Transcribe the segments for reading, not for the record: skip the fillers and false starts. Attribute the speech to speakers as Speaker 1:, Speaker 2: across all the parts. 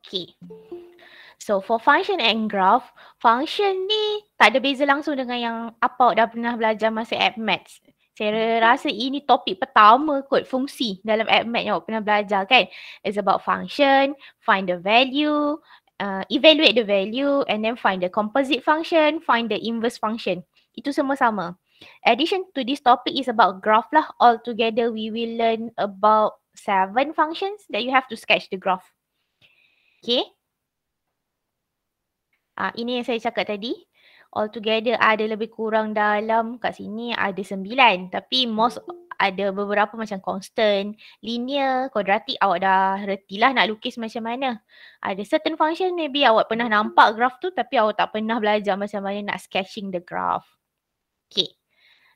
Speaker 1: Okay. So for function and graph, function ni tak ada beza langsung dengan yang apa awak dah pernah belajar masa AppMaths. Saya rasa ini topik pertama kot fungsi dalam AppMaths yang awak pernah belajar kan. It's about function, find the value, evaluate the value and then find the composite function, find the inverse function. Itu semua sama. Addition to this topic is about graph lah. Altogether we will learn about 7 functions that you have to sketch the graph. Okay. Ini yang saya cakap tadi. Altogether ada lebih kurang dalam kat sini ada 9. Tapi most ada beberapa macam constant, linear, quadratic awak dah reti lah nak lukis macam mana. Ada certain function maybe awak pernah nampak graph tu tapi awak tak pernah belajar macam mana nak sketching the graph. Okay.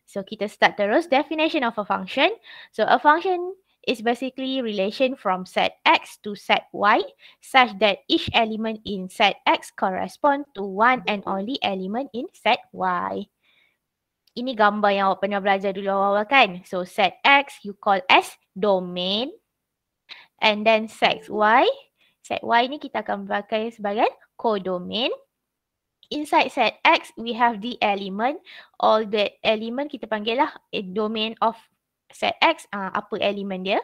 Speaker 1: So kita start terus. Definition of a function. So a function is basically relation from set X to set Y such that each element in set X correspond to one and only element in set Y. Ini gambar yang awak pernah belajar dulu awal-awal kan? So set X you call as domain and then set Y ni kita akan pakai sebagai codomain. Inside set X, we have the element. All the element kita panggil lah domain of set X, apa elemen dia.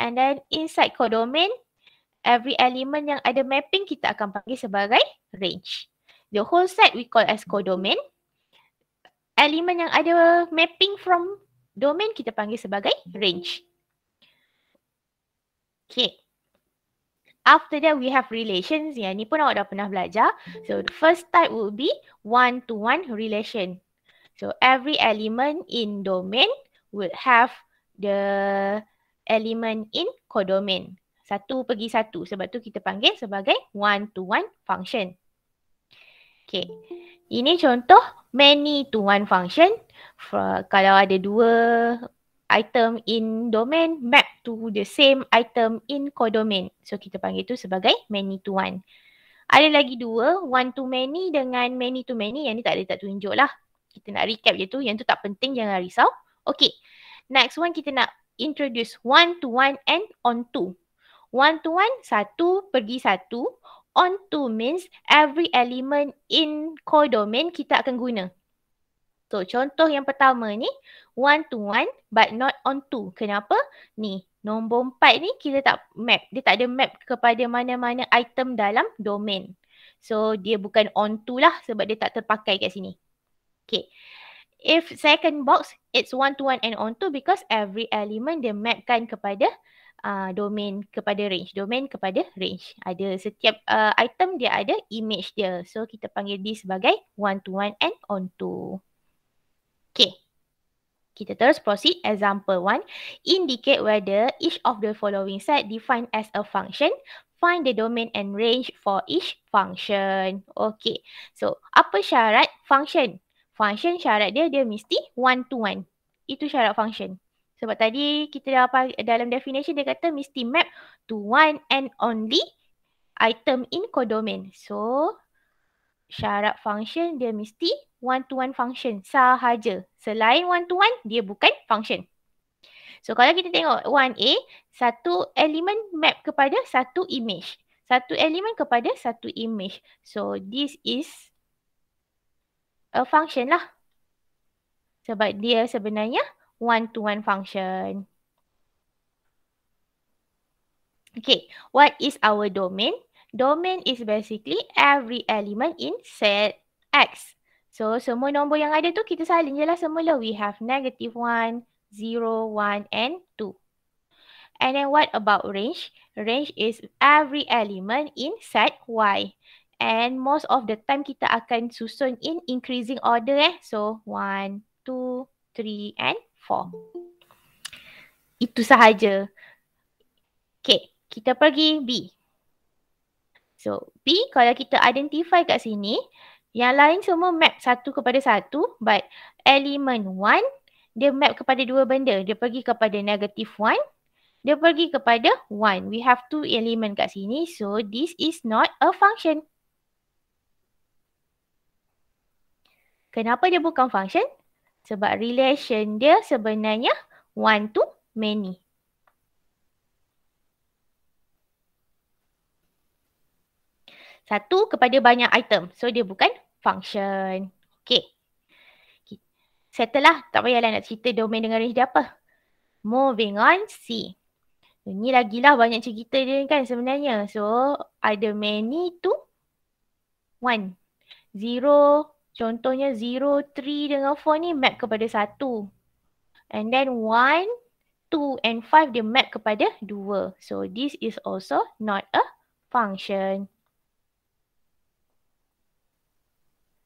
Speaker 1: And then inside codomain, every element yang ada mapping kita akan panggil sebagai range. The whole set we call as codomain. Elemen yang ada mapping from domain kita panggil sebagai range. Okay. After that, we have relations. Yang ni pun awak dah pernah belajar. So, the first type will be one-to-one relation. So, every element in domain will have the element in codomain. 1:1. Sebab tu kita panggil sebagai one-to-one function. Okay. Ini contoh many-to-one function. Kalau ada 2 item in domain map to the same item in codomain. So kita panggil itu sebagai many to one. Ada lagi 2, one to many dengan many to many. Yang ni tak ada tak tunjuk lah. Kita nak recap je tu. Yang tu tak penting, jangan risau. Okay. Next one kita nak introduce one to one and on to. One to one, 1:1. On to means every element in codomain kita akan guna. So, contoh yang pertama ni, one to one but not on to. Kenapa? Ni, nombor 4 ni kita tak map. Dia tak ada map kepada mana-mana item dalam domain. So, dia bukan on to lah sebab dia tak terpakai kat sini. Okay. If second box, it's one to one and on to because every element dia mapkan kepada domain kepada range. Domain kepada range. Ada setiap item dia ada image dia. So, kita panggil dia sebagai one to one and on to. Okay. Kita terus proceed. Example 1. Indicate whether each of the following set defined as a function. Find the domain and range for each function. Okay. So, apa syarat function? Function syarat dia mesti one to one. Itu syarat function. Sebab tadi kita dalam definition dia kata mesti map to one and only item in codomain. So, syarat function dia mesti one-to-one function sahaja. Selain one-to-one, dia bukan function. So, kalau kita tengok 1A, satu elemen map kepada satu image. Satu elemen kepada satu image. So, this is a function lah. Sebab dia sebenarnya one-to-one function. Okay, what is our domain? Domain is basically every element in set X. So, semua nombor yang ada tu kita salin je lah semula. We have -1, 0, 1 and 2. And then what about range? Range is every element in set Y. And most of the time kita akan susun in increasing order So, 1, 2, 3 and 4. Itu sahaja. Okay, kita pergi B. So, B kalau kita identify kat sini, yang lain semua map 1:1 but element 1 dia map kepada 2 benda. Dia pergi kepada -1, dia pergi kepada 1. We have 2 element kat sini so this is not a function. Kenapa dia bukan function? Sebab relation dia sebenarnya one to many. Satu kepada banyak item. So dia bukan function. Okay. Settle lah. Tak payahlah nak cerita domain dengan range dia apa. Moving on, C. Ini lagilah banyak cerita dia kan sebenarnya. So ada many to 1. 0, contohnya 0, 3 dengan 4 ni map kepada 1. And then 1, 2 and 5 dia map kepada 2. So this is also not a function.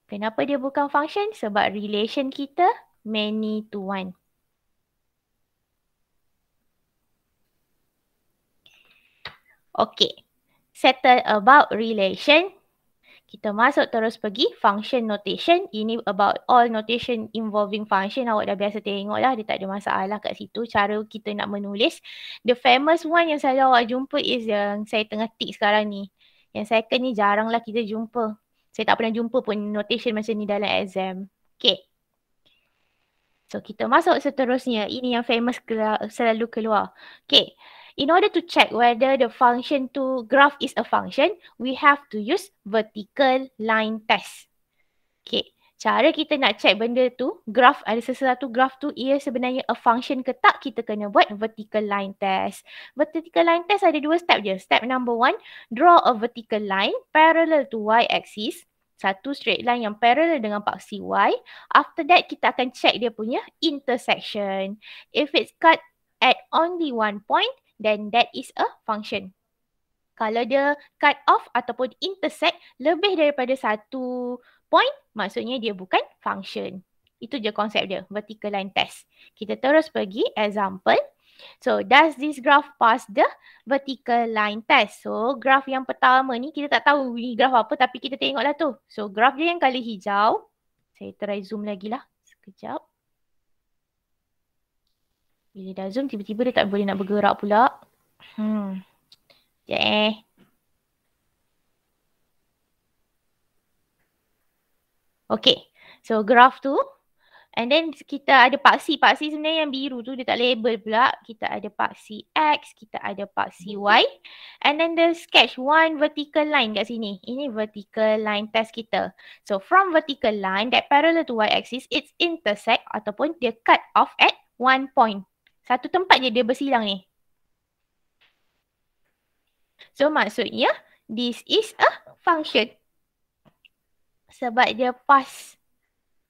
Speaker 1: Kenapa dia bukan function? Sebab relation kita many to 1. Okay. Settle about relation. Kita masuk terus pergi function notation. Ini about all notation involving function. Awak dah biasa tengok lah. Dia tak ada masalah kat situ. Cara kita nak menulis. The famous one yang selalu awak jumpa is yang saya tengah tick sekarang ni. Yang second ni jaranglah kita jumpa. Saya tak pernah jumpa pun notation macam ni dalam exam. Okay. So kita masuk seterusnya. Ini yang famous selalu keluar. Okay. In order to check whether the function to graph is a function, we have to use vertical line test. Okay. Cara kita nak check benda tu, graph, ada sesuatu graph tu, ia sebenarnya a function ke tak, kita kena buat vertical line test. Vertical line test ada 2 step je. Step number 1, draw a vertical line parallel to y-axis. Satu straight line yang parallel dengan paksi y. After that, kita akan check dia punya intersection. If it's cut at only one point, then that is a function. Kalau dia cut off ataupun intersect lebih daripada satu point, maksudnya dia bukan function. Itu je konsep dia, vertical line test. Kita terus pergi example. So, does this graph pass the vertical line test? So, graph yang pertama ni kita tak tahu ni graph apa tapi kita tengoklah tu. So, graph dia yang color hijau. Saya try zoom lagi lah. Sekejap. Bila dah zoom, tiba-tiba dia tak boleh nak bergerak pula. Sekejap Okay. So, graph tu. And then kita ada paksi. Paksi sebenarnya yang biru tu dia tak label pula. Kita ada paksi X, kita ada paksi Y. And then the sketch one vertical line kat sini. Ini vertical line test kita. So from vertical line that parallel to Y axis, it's intersect ataupun dia cut off at one point. Satu tempat je dia bersilang ni. So maksudnya this is a function. Sebab dia pass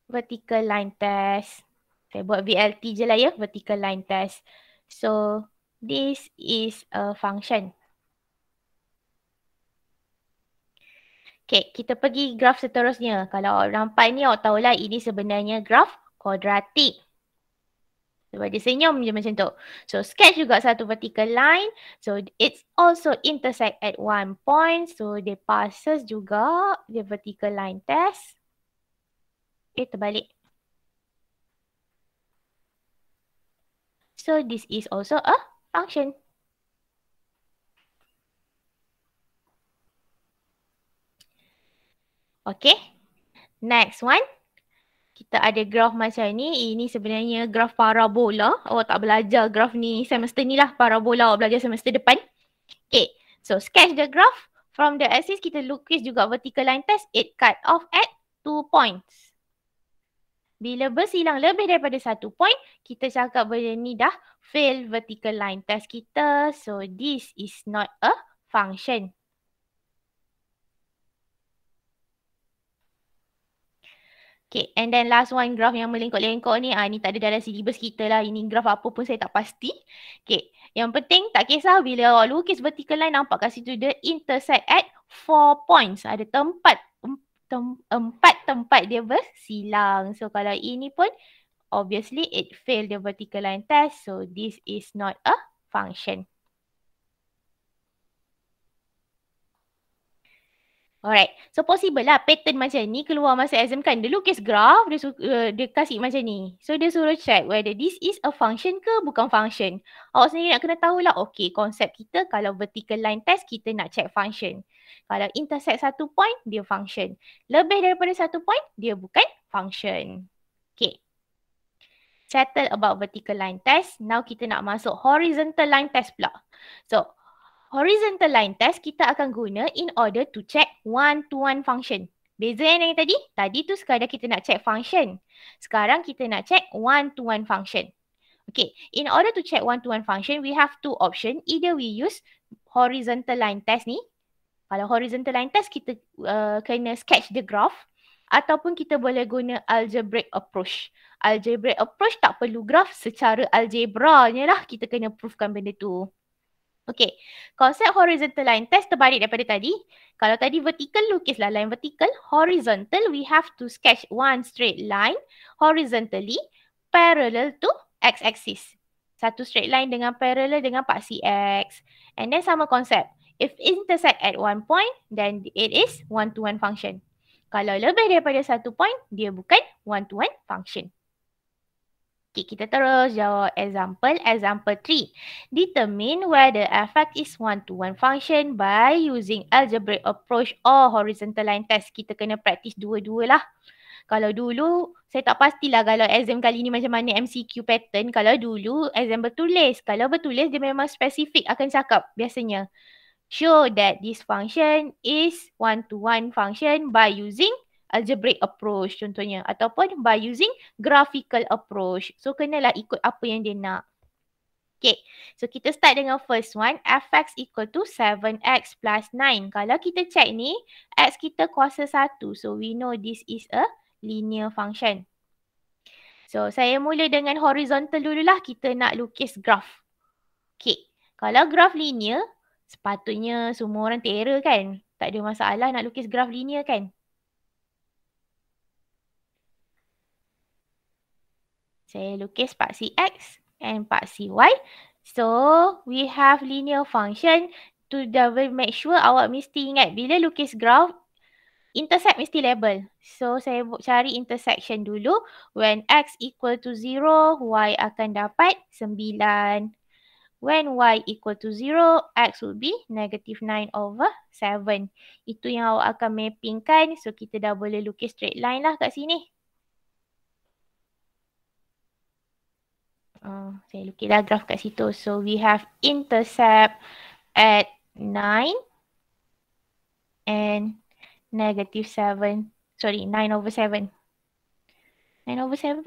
Speaker 1: vertical line test. Saya buat VLT je lah ya, vertical line test. So, this is a function. Okay, kita pergi graf seterusnya. Kalau awak nampak ni, awak tahulah ini sebenarnya graf kuadratik. Sebab dia senyum je macam tu. So, sketch juga satu vertical line. So, it's also intersect at one point. So, dia passes juga dia vertical line test. Terbalik. So, this is also a function. Okay. Next one. Kita ada graf macam ni. Ini sebenarnya graf parabola. Awak tak belajar graf ni semester ni lah. Parabola awak belajar semester depan. Okay. So, sketch the graph. From the axis, kita lukis juga vertical line test. It cut off at 2 points. Bila bersilang lebih daripada satu point, kita cakap benda ni dah fail vertical line test kita. So, this is not a function. Okay, and then last one graph yang melengkok-lengkok ni. Ni tak ada dalam syllabus kita lah. Ini graph apa pun saya tak pasti. Okay, yang penting tak kisah bila awak lukis vertical line nampak kat situ dia intersect at 4 points. Ada empat tempat dia bersilang. So kalau ini pun obviously it failed the vertical line test. So this is not a function. Alright, so possible lah pattern macam ni keluar masa exam kan. Dia lukis graph, dia kasih macam ni. So dia suruh check whether this is a function ke bukan function. Awak sendiri nak kena tahulah, okay, konsep kita kalau vertical line test kita nak check function. Kalau intersect satu point, dia function. Lebih daripada satu point, dia bukan function. Okay. Settle about vertical line test. Now kita nak masuk horizontal line test pula. So, Horizontal line test kita akan guna in order to check one-to-one function. Beza yang tadi? Tadi tu sekadar kita nak check function. Sekarang kita nak check one-to-one function. Okay, in order to check one-to-one function, we have two options. Either we use horizontal line test ni. Kalau horizontal line test, kita kena sketch the graph. Ataupun kita boleh guna algebraic approach. Algebraic approach tak perlu graph, secara algebranya lah kita kena proofkan benda tu. Okay, konsep horizontal line test terbalik daripada tadi. Kalau tadi vertical, lukislah line vertical. Horizontal, we have to sketch one straight line horizontally parallel to x-axis. Satu straight line dengan parallel dengan paksi x. And then sama konsep. If intersect at one point, then it is one-to-one function. Kalau lebih daripada satu point, dia bukan one-to-one function. Okay, kita terus jawab example. Example 3. Determine whether f(x) is one-to-one function by using algebraic approach or horizontal line test. Kita kena practice dua-dua lah. Kalau dulu, saya tak pastilah kalau exam kali ni macam mana MCQ pattern. Kalau dulu, exam bertulis. Kalau bertulis, dia memang spesifik akan cakap biasanya. Show that this function is one-to-one function by using algebraic approach contohnya. Ataupun by using graphical approach. So, kenalah ikut apa yang dia nak. Okay, so kita start dengan first one. Fx equal to 7x plus 9. Kalau kita check ni, x kita kuasa 1. So, we know this is a linear function. So, saya mula dengan horizontal dululah. Kita nak lukis graph. Okay, kalau graph linear, sepatutnya semua orang terror kan? Tak ada masalah nak lukis graph linear kan? Saya lukis paksi X and paksi Y. So, we have linear function. To double make sure awak mesti ingat bila lukis graph, intercept mesti label. So, saya cari intersection dulu. When X equal to 0, Y akan dapat 9. When Y equal to 0, X will be negative 9 over 7. Itu yang awak akan mappingkan. So, kita dah boleh lukis straight line lah kat sini. Saya lukislah graf kat situ. So, we have intercept at 9 and negative 7. Sorry, 9 over 7. 9 over 7.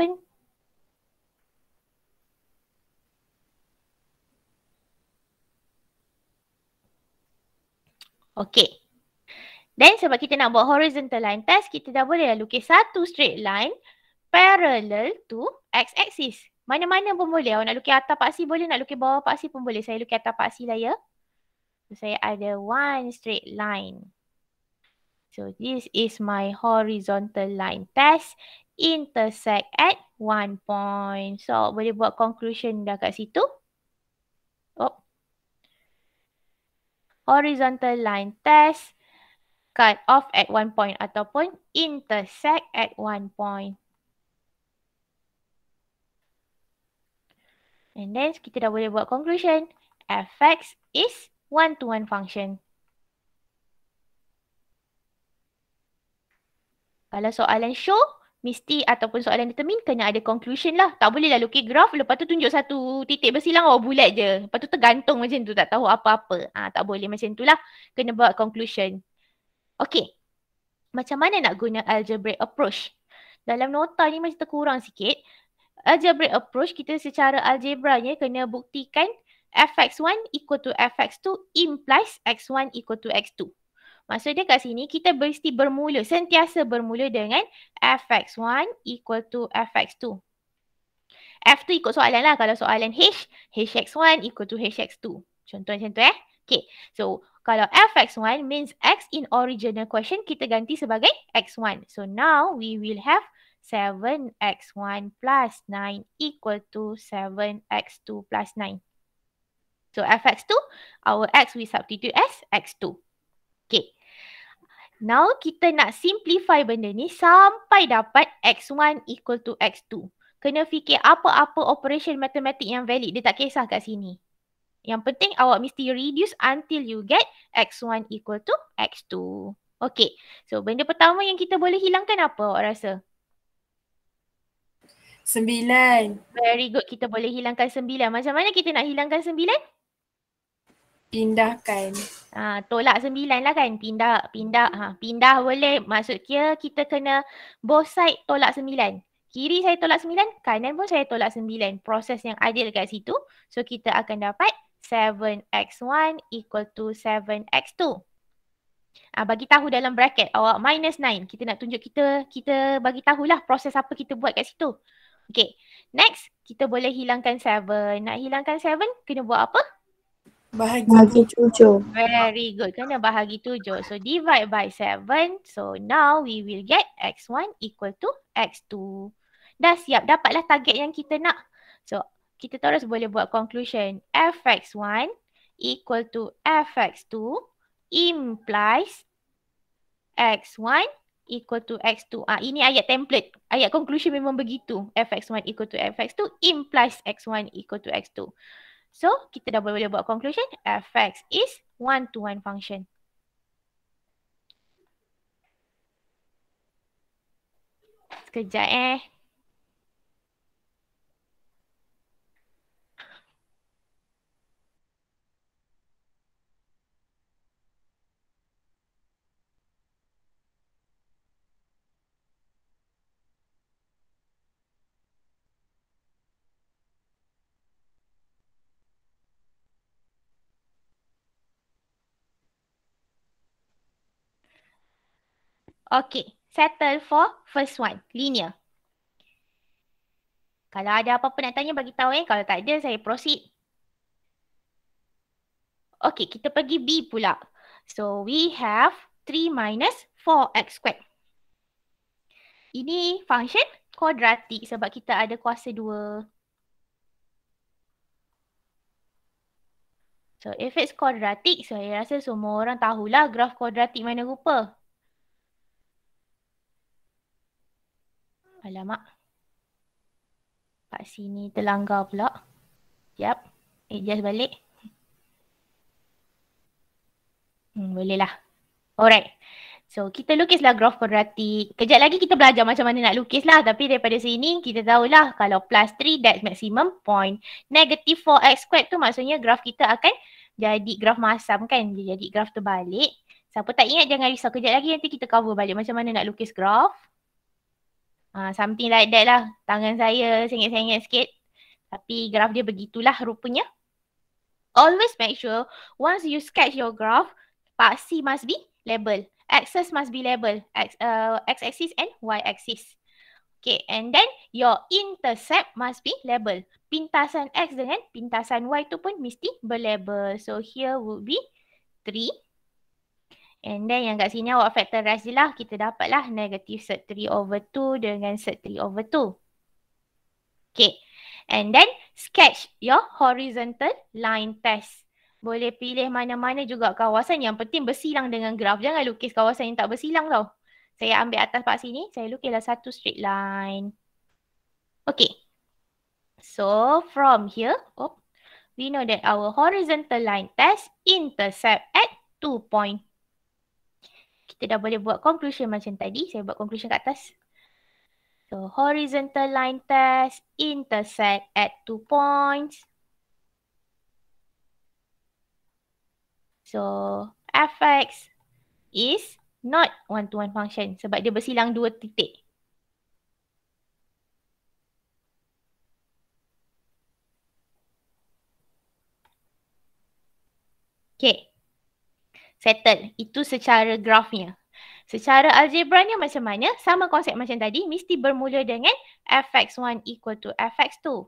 Speaker 1: Okay. Then sebab kita nak buat horizontal line test, kita dah boleh lukis satu straight line parallel to x-axis. Mana-mana pun boleh. Awak nak lukis atas paksi boleh, nak lukis bawah paksi pun boleh. Saya lukis atas paksi lah ya. So, saya ada one straight line. So, this is my horizontal line test. Intersect at one point. So, boleh buat conclusion dah kat situ. Oh. Horizontal line test. Cut off at one point ataupun intersect at one point. And then kita dah boleh buat conclusion. Fx is one-to-one function. Kalau soalan show, mesti ataupun soalan determine kena ada conclusion lah. Tak boleh lah lukis graf, lepas tu tunjuk satu titik bersilang awak bulat je. Lepas tu tergantung macam tu, tak tahu apa-apa. Tak boleh macam tu lah. Kena buat conclusion. Okay. Macam mana nak guna algebraic approach? Dalam nota ni masih terkurang sikit. Algebraic approach, kita secara algebranya kena buktikan fx1 equal to fx2 implies x1 equal to x2. Maksudnya kat sini kita mesti bermula, sentiasa bermula dengan fx1 equal to fx2. F2 ikut soalan lah. Kalau soalan H, hx1 equal to hx2. Contoh macam tu Okay, so kalau fx1 means x in original question, kita ganti sebagai x1. So now we will have 7x1 plus 9 equal to 7x2 plus 9. So fx2, our x we substitute as x2. Okay. Now kita nak simplify benda ni sampai dapat x1 equal to x2. Kena fikir apa-apa operation matematik yang valid. Dia tak kisah kat sini. Yang penting awak mesti reduce until you get x1 equal to x2. Okay. So benda pertama yang kita boleh hilangkan apa awak rasa?
Speaker 2: 9.
Speaker 1: Very good. Kita boleh hilangkan 9. Macam mana kita nak hilangkan 9?
Speaker 2: Pindahkan.
Speaker 1: Tolak 9 lah kan. Pindah boleh. Maksudnya kita kena both side tolak 9. Kiri saya tolak 9, kanan pun saya tolak 9. Proses yang adil kat situ. So kita akan dapat 7x1 equal to 7x2. Bagi tahu dalam bracket awak minus 9. Kita nak tunjuk kita bagi tahulah proses apa kita buat kat situ. Okay. Next, kita boleh hilangkan 7. Nak hilangkan 7, kena buat apa?
Speaker 2: Bahagi 7.
Speaker 1: Very good. Kena bahagi 7. So, divide by 7. So, now we will get x1 equal to x2. Dah siap. Dapatlah target yang kita nak. So, kita terus boleh buat conclusion. fx1 equal to fx2 implies x1 equal to x2. Ini ayat template. Ayat conclusion memang begitu. fx1 equal to fx2 implies x1 equal to x2. So, kita dah boleh buat conclusion. Fx is one-to-one function. Sekejap Okay, settle for first one, linear. Kalau ada apa-apa nak tanya, bagi tahu Kalau tak ada, saya proceed. Okay, kita pergi B pula. So, we have 3 minus 4x squared. Ini function kuadratik sebab kita ada kuasa 2. So, if it's quadratic, saya rasa semua orang tahulah graf kuadratik mana rupa. Alamak. Kat sini terlanggar pula. Sekejap. Adjust balik. Boleh lah. Alright. So, kita lukislah graf kuadratik. Kejap lagi kita belajar macam mana nak lukis lah. Tapi daripada sini, kita tahulah kalau plus 3, that's maximum point. Negative 4x squared tu maksudnya graf kita akan jadi graf masam kan. Dia jadi graf terbalik. Siapa tak ingat, jangan risau. Kejap lagi nanti kita cover balik macam mana nak lukis graf. Something like that lah. Tangan saya sengit-sengit sikit. Tapi graf dia begitulah rupanya. Always make sure once you sketch your graph, part C must be label. Axis must be label. X-axis and Y-axis. Okay, and then your intercept must be label. Pintasan X dengan pintasan Y tu pun mesti berlabel. So here would be 3. And then yang kat sini awak factorize je lah. Kita dapatlah negative set 3 over 2 dengan set 3 over 2. Okay. And then sketch your horizontal line test. Boleh pilih mana-mana juga kawasan. Yang penting bersilang dengan graf. Jangan lukis kawasan yang tak bersilang tau. Saya ambil atas part sini. Saya lukislah satu straight line. Okay. So from here, we know that our horizontal line test intercept at 2 point. Kita dah boleh buat conclusion macam tadi. Saya buat conclusion kat atas. So, horizontal line test intersect at 2 points. So, fx is not one-to-one function sebab dia bersilang 2 titik. Okay. Settle. Itu secara grafnya. Secara algebranya macam mana? Sama konsep macam tadi. Mesti bermula dengan fx1 equal to fx2.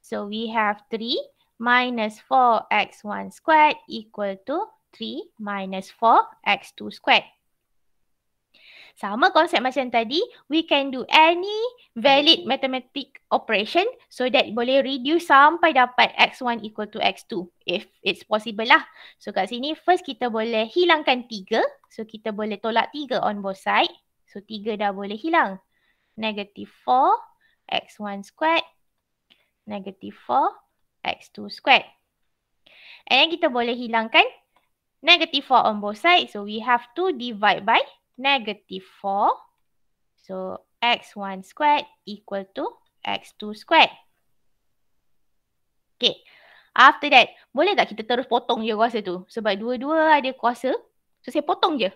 Speaker 1: So, we have 3 minus 4x1 squared equal to 3 minus 4x2 squared. Sama konsep macam tadi, we can do any valid mathematic operation so that boleh reduce sampai dapat x1 equal to x2 if it's possible lah. So kat sini first kita boleh hilangkan 3. So kita boleh tolak 3 on both side. So 3 dah boleh hilang. Negative 4 x1 squared. Negative 4 x2 squared. And then kita boleh hilangkan negative 4 on both sides. So we have to divide by negative 4. So x1 squared equal to x2 squared. Okay. After that, boleh tak kita terus potong je kuasa tu? Sebab dua-dua ada kuasa. So saya potong je.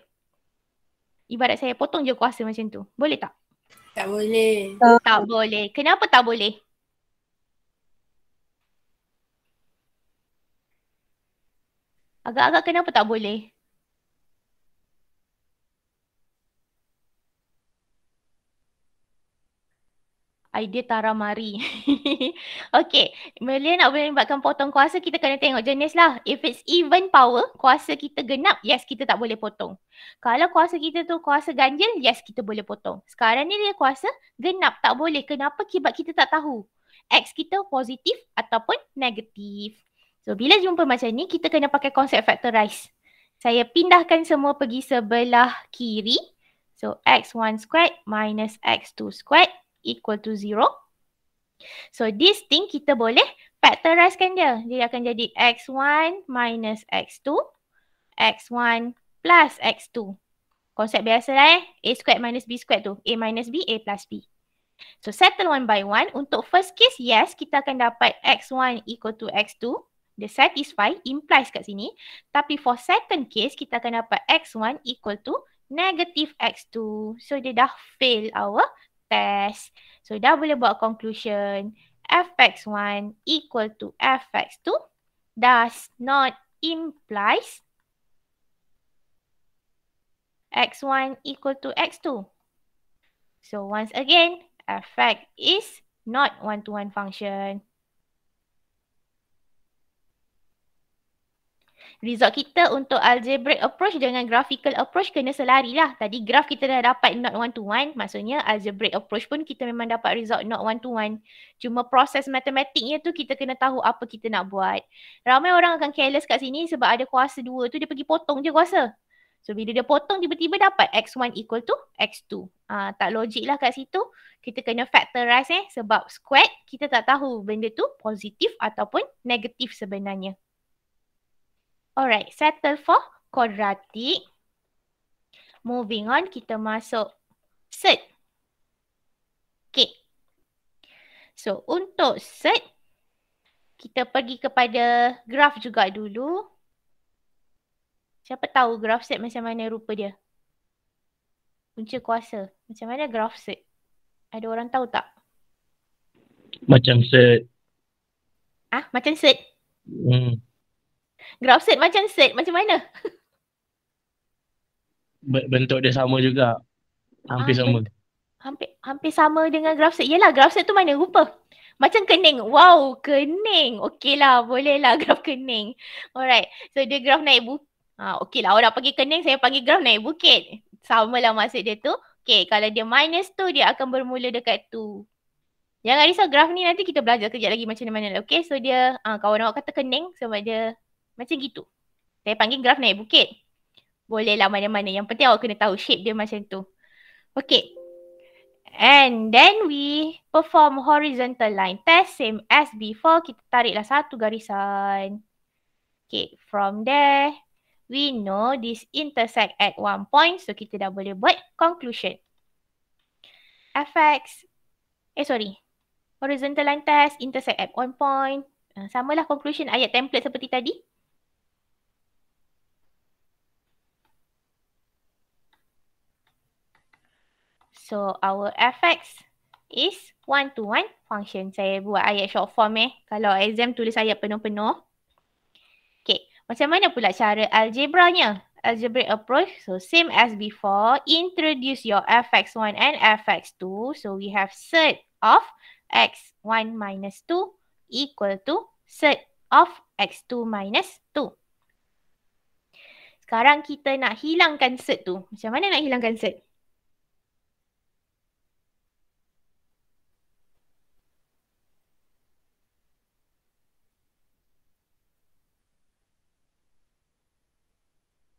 Speaker 1: Ibarat saya potong je kuasa macam tu. Boleh tak?
Speaker 2: Tak boleh.
Speaker 1: Tak boleh. Kenapa tak boleh? Agak-agak kenapa tak boleh? Idea Tara Mari. Okay. Bila nak melibatkan potong kuasa, kita kena tengok jenis lah. If it's even power, kuasa kita genap, yes, kita tak boleh potong. Kalau kuasa kita tu kuasa ganjil, yes, kita boleh potong. Sekarang ni dia kuasa genap, tak boleh. Kenapa? Sebab kita tak tahu X kita positif ataupun negatif. So, bila jumpa macam ni, kita kena pakai konsep factorize. Saya pindahkan semua pergi sebelah kiri. So, X1 squared minus X2 squared equal to 0. So this thing kita boleh factorizekan dia. Dia akan jadi X1 minus X2, X1 plus X2. Konsep biasa lah A squared minus B squared tu. A minus B, A plus B. So settle one by one. Untuk first case, yes, kita akan dapat X1 equal to X2. Dia satisfy, implies kat sini. Tapi for second case, kita akan dapat X1 equal to negative X2. So dia dah fail our test. So dah boleh buat conclusion fx1 equal to fx2 does not implies x1 equal to x2. So once again, fx is not one-to-one function. Result kita untuk algebraic approach dengan graphical approach kena selari lah. Tadi graph kita dah dapat not one-to-one. Maksudnya algebraic approach pun kita memang dapat result not one-to-one. Cuma proses matematiknya tu kita kena tahu apa kita nak buat. Ramai orang akan careless kat sini sebab ada kuasa 2 tu dia pergi potong je kuasa. So bila dia potong tiba-tiba dapat x1 equal to x2. Tak logik lah kat situ. Kita kena factorize sebab squared kita tak tahu benda tu positif ataupun negatif sebenarnya. Alright, settle for quadratic. Moving on, kita masuk set. Okay. So, untuk set, kita pergi kepada graph juga dulu. Siapa tahu graph set macam mana rupa dia? Punca kuasa. Macam mana graph set? Ada orang tahu tak?
Speaker 3: Macam set.
Speaker 1: Macam set? Graph set macam set. Macam mana?
Speaker 3: Bentuk dia sama juga. Hampir sama.
Speaker 1: Hampir sama dengan graph set. Yelah, graph set tu mana rupa? Macam kening. Wow, kening. Okey lah, boleh lah graph kening. Alright. So, dia graph naik bukit. Okey lah, orang panggil kening, saya panggil graph naik bukit. Sama lah maksud dia tu. Okay, kalau dia minus tu, dia akan bermula dekat tu. Jangan risau, graph ni nanti kita belajar kejap lagi macam mana. Okay, so dia, kawan awak kata kening sebab dia macam gitu. Saya panggil graph naik bukit. Boleh lah mana-mana. Yang penting awak kena tahu shape dia macam tu. Okay. And then we perform horizontal line test. Same as before. Kita tariklah satu garisan. Okay. From there, we know this intersect at one point. So kita dah boleh buat conclusion. Fx. Horizontal line test. Intersect at one point. Samalah conclusion ayat template seperti tadi. So, our fx is one-to-one function. Saya buat ayat short form Kalau exam tulis ayat penuh-penuh. Okay. Macam mana pula cara algebranya? Algebraic approach. So, same as before. Introduce your fx1 and fx2. So, we have set of x1 minus 2 equal to set of x2 minus 2. Sekarang kita nak hilangkan set tu. Macam mana nak hilangkan set?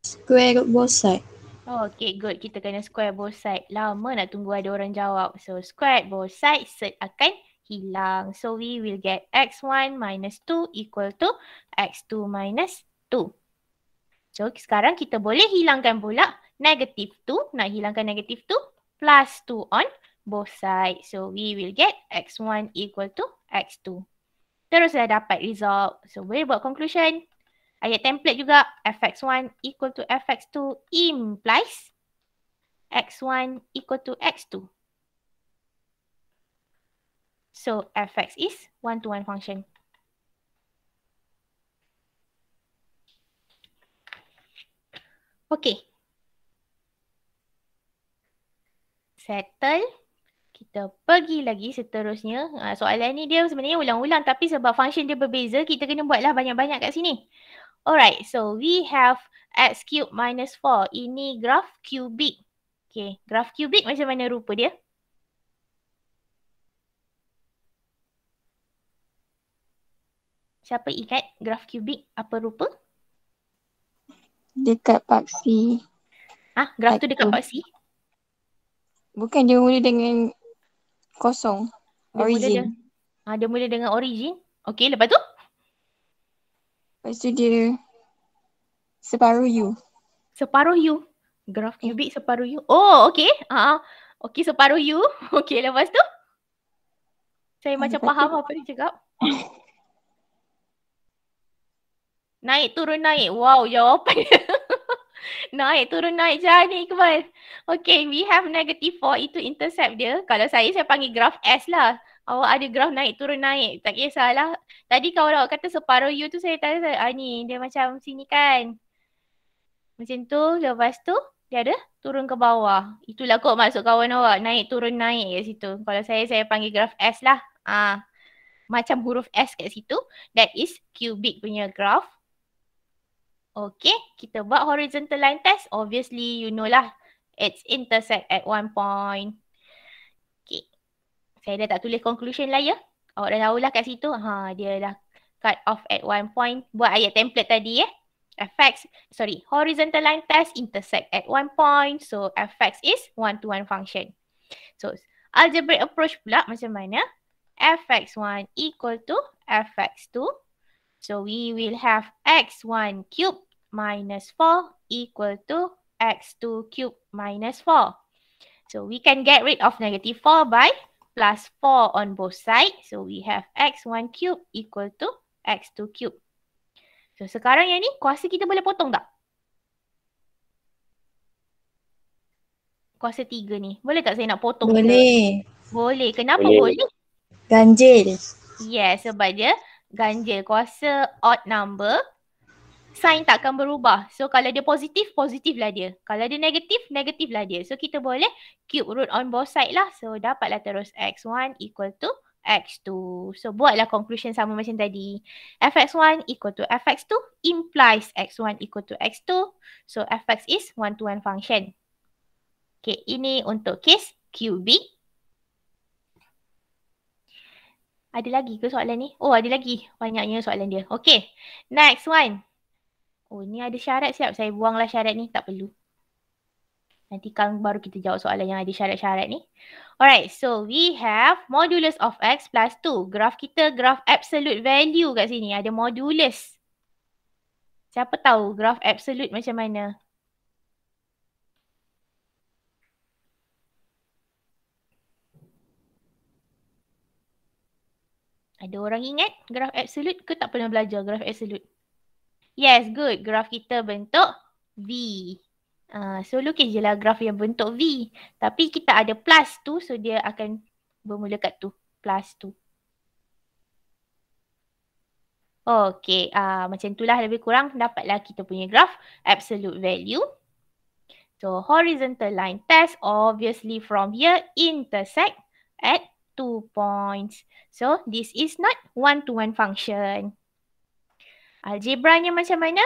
Speaker 2: Square root both side.
Speaker 1: Okay, good. Kita kena square both side. Lama nak tunggu ada orang jawab. So, square both side, set akan hilang. So, we will get x1 minus 2 equal to x2 minus 2. So, sekarang kita boleh hilangkan pula negative 2. Nak hilangkan negative 2, plus 2 on both sides. So, we will get x1 equal to x2. Teruslah dapat result. So boleh buat conclusion. Ayat template juga, fx1 equal to fx2 implies x1 equal to x2. So fx is one-to-one function. Okay. Settle. Kita pergi lagi seterusnya. Soalan ni dia sebenarnya ulang-ulang tapi sebab function dia berbeza, kita kena buatlah banyak-banyak kat sini. Alright, so we have x cube minus 4. Ini graf kubik. Okay, graf kubik macam mana rupa dia? Siapa ingat graf kubik apa rupa?
Speaker 2: Dekat paksi.
Speaker 1: Graf tu dekat
Speaker 2: Satu.
Speaker 1: paksi?
Speaker 2: Bukan, dia mula dengan kosong.
Speaker 1: Dia mula dengan origin. Okay, lepas tu?
Speaker 2: Lepas tu dia separuh U.
Speaker 1: Separuh U. Graf kubik separuh U. Oh, okay. Okay, separuh U. Okay, lepas tu? Saya macam
Speaker 2: lepas
Speaker 1: faham apa dia cakap. Naik, turun, naik. Wow, jawapan dia. Naik, turun, naik. Macam ni, Iqbal. Okay, we have negative 4. Itu intercept dia. Kalau saya panggil graf S lah. Awak ada graf naik, turun, naik. Tak kisahlah. Tadi kalau awak kata separuh U tu saya tanya, ni dia macam sini kan. Macam tu, lepas tu dia ada turun ke bawah. Itulah kot maksud kawan awak. Naik, turun, naik kat situ. Kalau saya panggil graf S lah. Macam huruf S kat situ. That is cubic punya graph. Okay, kita buat horizontal line test. Obviously, you know lah. It's intersect at one point. Okay. Saya dah tak tulis conclusion lah ya. Awak dah tahu lah kat situ. Dia dah cut off at one point. Buat ayat template tadi horizontal line test intersect at one point. So, fx is one-to-one function. So, algebraic approach pula macam mana? Fx1 equal to fx2. So, we will have x1 cube minus 4 equal to x2 cube minus 4. So, we can get rid of negative 4 by plus 4 on both sides. So, we have x1 cube equal to x2 cube. So, sekarang yang ni kuasa kita boleh potong tak? Kuasa 3 ni. Boleh tak saya nak potong?
Speaker 2: Boleh.
Speaker 1: Boleh. Kenapa boleh?
Speaker 2: Ganjil.
Speaker 1: Yes, sebab dia ganjil. Kuasa odd number, sign tak akan berubah. So, kalau dia positif, positif lah dia. Kalau dia negatif, negatif lah dia. So, kita boleh cube root on both side lah. So, dapatlah terus x1 equal to x2. So, buatlah conclusion sama macam tadi. fx1 equal to fx2 implies x1 equal to x2. So, fx is one-to-one function. Okay, ini untuk case cubic. Ada lagi ke soalan ni? Oh, ada lagi. Banyaknya soalan dia. Okay, next one. Oh, ni ada syarat siap. Saya buanglah syarat ni. Tak perlu. Nanti kan baru kita jawab soalan yang ada syarat-syarat ni. Alright, so we have modulus of x plus 2. Graf kita graf absolute value kat sini. Ada modulus. Siapa tahu graf absolute macam mana? Ada orang ingat graf absolute ke tak pernah belajar graf absolute? Yes, good. Graf kita bentuk V. So lukis je lah graf yang bentuk V. Tapi kita ada plus tu, so dia akan bermula kat tu. Plus tu. Okay, macam itulah lebih kurang dapatlah kita punya graf absolute value. So horizontal line test, obviously from here intersect at 2 points. So this is not one-to-one function. Algebranya macam mana?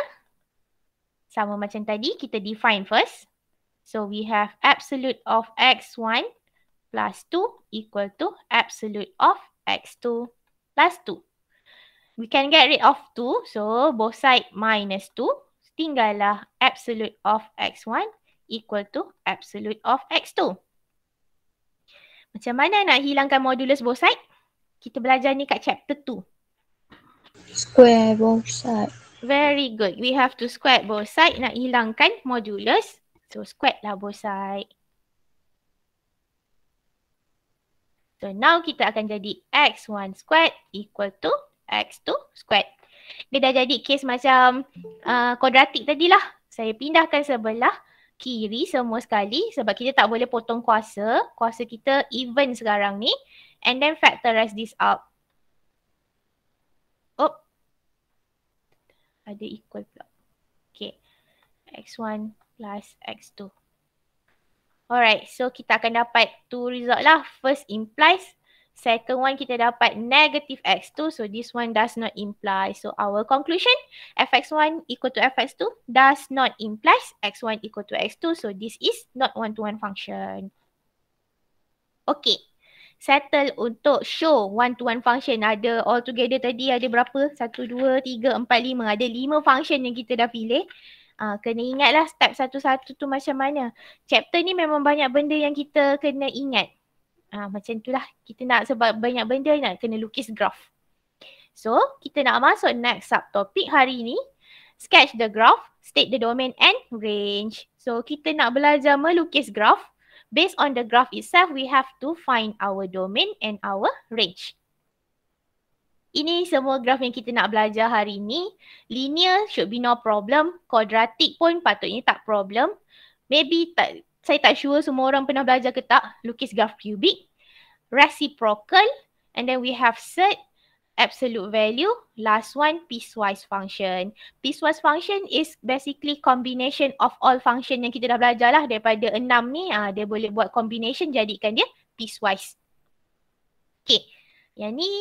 Speaker 1: Sama macam tadi, kita define first. So we have absolute of x1 plus 2 equal to absolute of x2 plus 2. We can get rid of 2, so both side minus 2. Tinggallah absolute of x1 equal to absolute of x2. Macam mana nak hilangkan modulus both side? Kita belajar ni kat chapter 2.
Speaker 2: Square both side.
Speaker 1: Very good. We have to square both side nak hilangkan modulus. So, square lah both side. So, now kita akan jadi x1 squared equal to x2 squared. Dia dah jadi case macam kuadratik tadilah. Saya pindahkan sebelah kiri semua sekali sebab kita tak boleh potong kuasa. Kuasa kita even sekarang ni. And then factorize this out. Oh. Ada equal pula. Okay. x1 plus x2. Alright, so kita akan dapat two result lah. First implies, second one kita dapat negative x2. So this one does not imply. So our conclusion, fx1 equal to fx2 does not imply x1 equal to x2. So this is not one-to-one function. Okay, settle untuk show one-to-one function. Ada altogether tadi ada berapa? 1, 2, 3, 4, 5. Ada 5 function yang kita dah pilih. Kena ingatlah step satu-satu tu macam mana. Chapter ni memang banyak benda yang kita kena ingat. Macam itulah. Kita nak sebab banyak benda nak kena lukis graph. So, kita nak masuk next subtopic hari ni. Sketch the graph, state the domain and range. So, kita nak belajar melukis graph. Based on the graph itself, we have to find our domain and our range. Ini semua graf yang kita nak belajar hari ni. Linear should be no problem. Quadratic pun patutnya tak problem. Maybe saya tak sure semua orang pernah belajar ke tak lukis graf cubic. Reciprocal. And then we have set, absolute value. Last one, piecewise function. Piecewise function is basically combination of all function yang kita dah belajar lah. Daripada 6 ni, dia boleh buat combination jadikan dia piecewise. Okay. Yang ni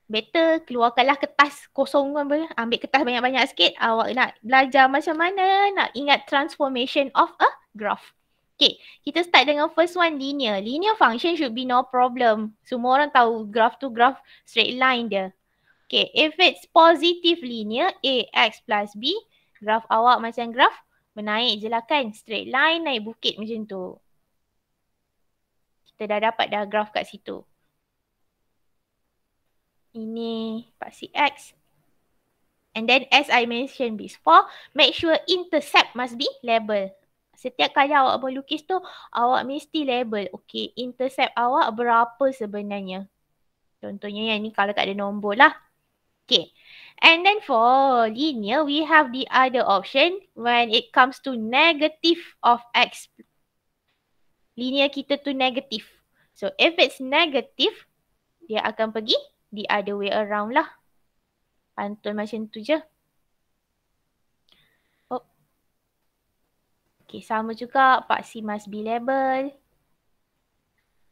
Speaker 1: better keluarkanlah kertas kosong, ambil kertas banyak-banyak sikit. Awak nak belajar macam mana nak ingat transformation of a graph. Okay, kita start dengan first one, linear. Linear function should be no problem. Semua orang tahu graph tu graph straight line dia. Okay, if it's positive linear, ax plus b, graph awak macam graph menaik je lah kan. Straight line naik bukit macam tu. Kita dah dapat dah graph kat situ. Ini paksi X. And then as I mentioned before, make sure intercept must be label. Setiap kali awak melukis tu, awak mesti label. Okay, intercept awak berapa sebenarnya. Contohnya yang ni kalau tak ada nombor lah. Okay. And then for linear, we have the other option when it comes to negative of X. Linear kita tu negative. So if it's negative, dia akan pergi the other way around lah. Pantun macam tu je. Oh. Okay, sama juga. Paksi must be label.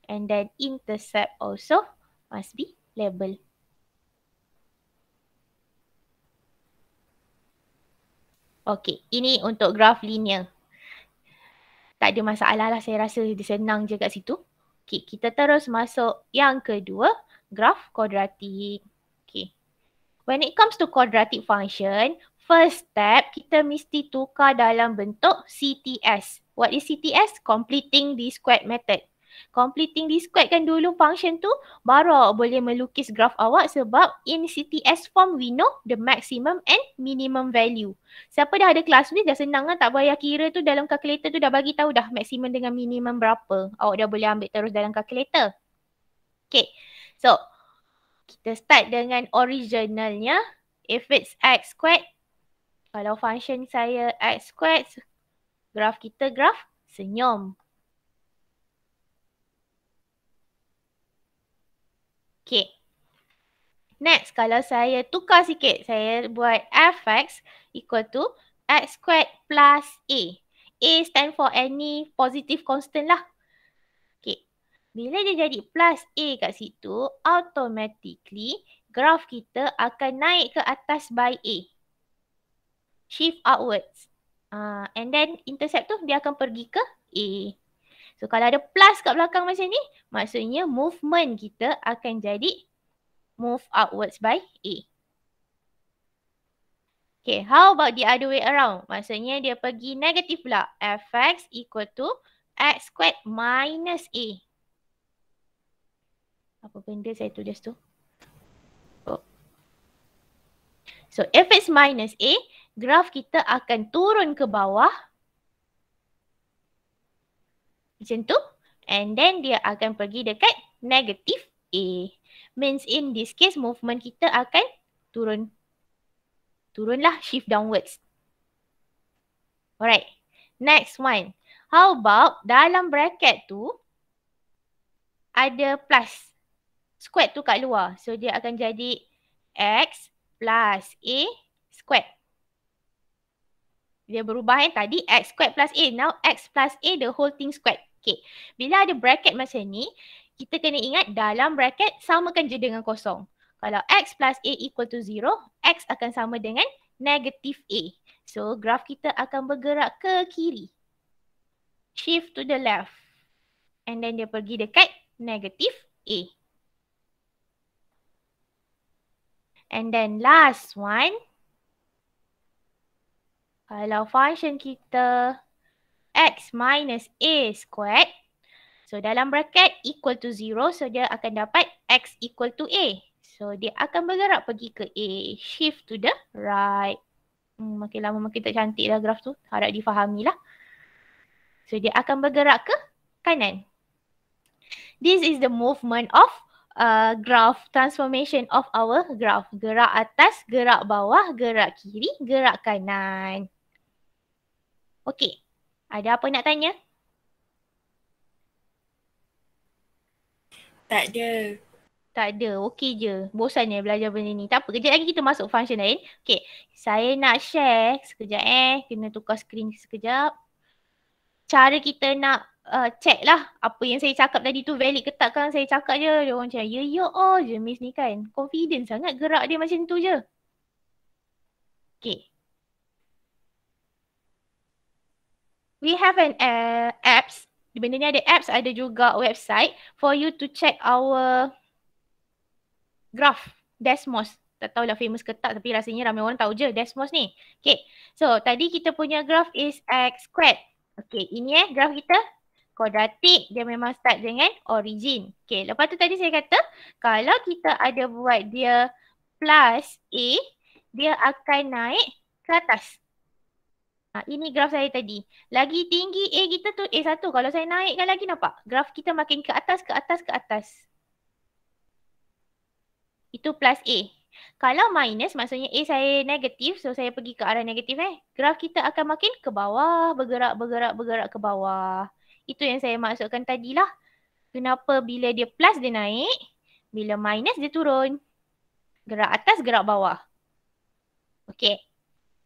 Speaker 1: And then intercept also must be label. Okay, ini untuk graph linear. Tak ada masalah lah, saya rasa dia senang je kat situ. Okay, kita terus masuk yang kedua. Graph quadratic. Okay. When it comes to quadratic function, first step kita mesti tukar dalam bentuk CTS. What is CTS? Completing the squared method. Completing the squared kan dulu function tu baru boleh melukis graph awak sebab in CTS form we know the maximum and minimum value. Siapa dah ada kelas ni dah senang kan, tak payah kira tu dalam calculator tu dah bagi tahu dah maximum dengan minimum berapa. Awak dah boleh ambil terus dalam calculator. Okay. So, kita start dengan originalnya. If it's x squared, kalau function saya x squared, graf kita graf senyum. Okay. Next, kalau saya tukar sikit, saya buat fx equal to x squared plus a. A stand for any positive constant lah. Okay. Bila dia jadi plus A kat situ, automatically graf kita akan naik ke atas by A. Shift outwards. And then intercept tu dia akan pergi ke A. So kalau ada plus kat belakang macam ni, maksudnya movement kita akan jadi move outwards by A. Okay, how about the other way around? Maksudnya dia pergi negatif pula. Fx equal to x squared minus A. Apa benda saya tulis tu? Oh. So, if it's minus A, graf kita akan turun ke bawah. Macam tu. And then dia akan pergi dekat negative A. Means in this case, movement kita akan turun. Turunlah, shift downwards. Alright. Next one. How about dalam bracket tu ada plus. Square tu kat luar. So dia akan jadi X plus A squared. Dia berubah tadi X squared plus A. Now X plus A the whole thing squared. Okay. Bila ada bracket macam ni, kita kena ingat dalam bracket samakan je dengan kosong. Kalau X plus A equal to 0, X akan sama dengan negative A. So graf kita akan bergerak ke kiri. Shift to the left. And then dia pergi dekat negative A. And then last one. Kalau function kita X minus A squared. So dalam bracket equal to 0. So dia akan dapat X equal to A. So dia akan bergerak pergi ke A. Shift to the right. Makin lama makin tak cantik lah graf tu. Harap difahami lah. So dia akan bergerak ke kanan. This is the movement of graph, transformation of our graph. Gerak atas, gerak bawah, gerak kiri, gerak kanan. Okey. Ada apa nak tanya?
Speaker 4: Tak ada.
Speaker 1: Tak ada. Okey je. Bosan ya belajar benda ni. Tak apa. Kejap lagi kita masuk function lain. Okey. Saya nak share sekejap Kena tukar skrin sekejap. Cara kita nak check lah apa yang saya cakap tadi tu valid ke tak. Kan saya cakap je. Dia orang macam ya je miss ni kan. Confident sangat gerak dia macam tu je. Okay. We have an apps. Benda ni ada apps, ada juga website for you to check our graph. Desmos. Tak tahulah famous ke tak tapi rasanya ramai orang tahu je Desmos ni. Okay. So tadi kita punya graph is X squared. Okay. Ini graph kita. Kuadratik, dia memang start dengan origin. Okay, lepas tu tadi saya kata, kalau kita ada buat dia plus A, dia akan naik ke atas. Ini graf saya tadi. Lagi tinggi A kita tu A1. Kalau saya naikkan lagi nampak, graf kita makin ke atas, ke atas, ke atas. Itu plus A. Kalau minus, maksudnya A saya negatif, so saya pergi ke arah negatif. Graf kita akan makin ke bawah, bergerak ke bawah. Itu yang saya maksudkan tadilah. Kenapa bila dia plus dia naik, bila minus dia turun. Gerak atas, gerak bawah. Okay.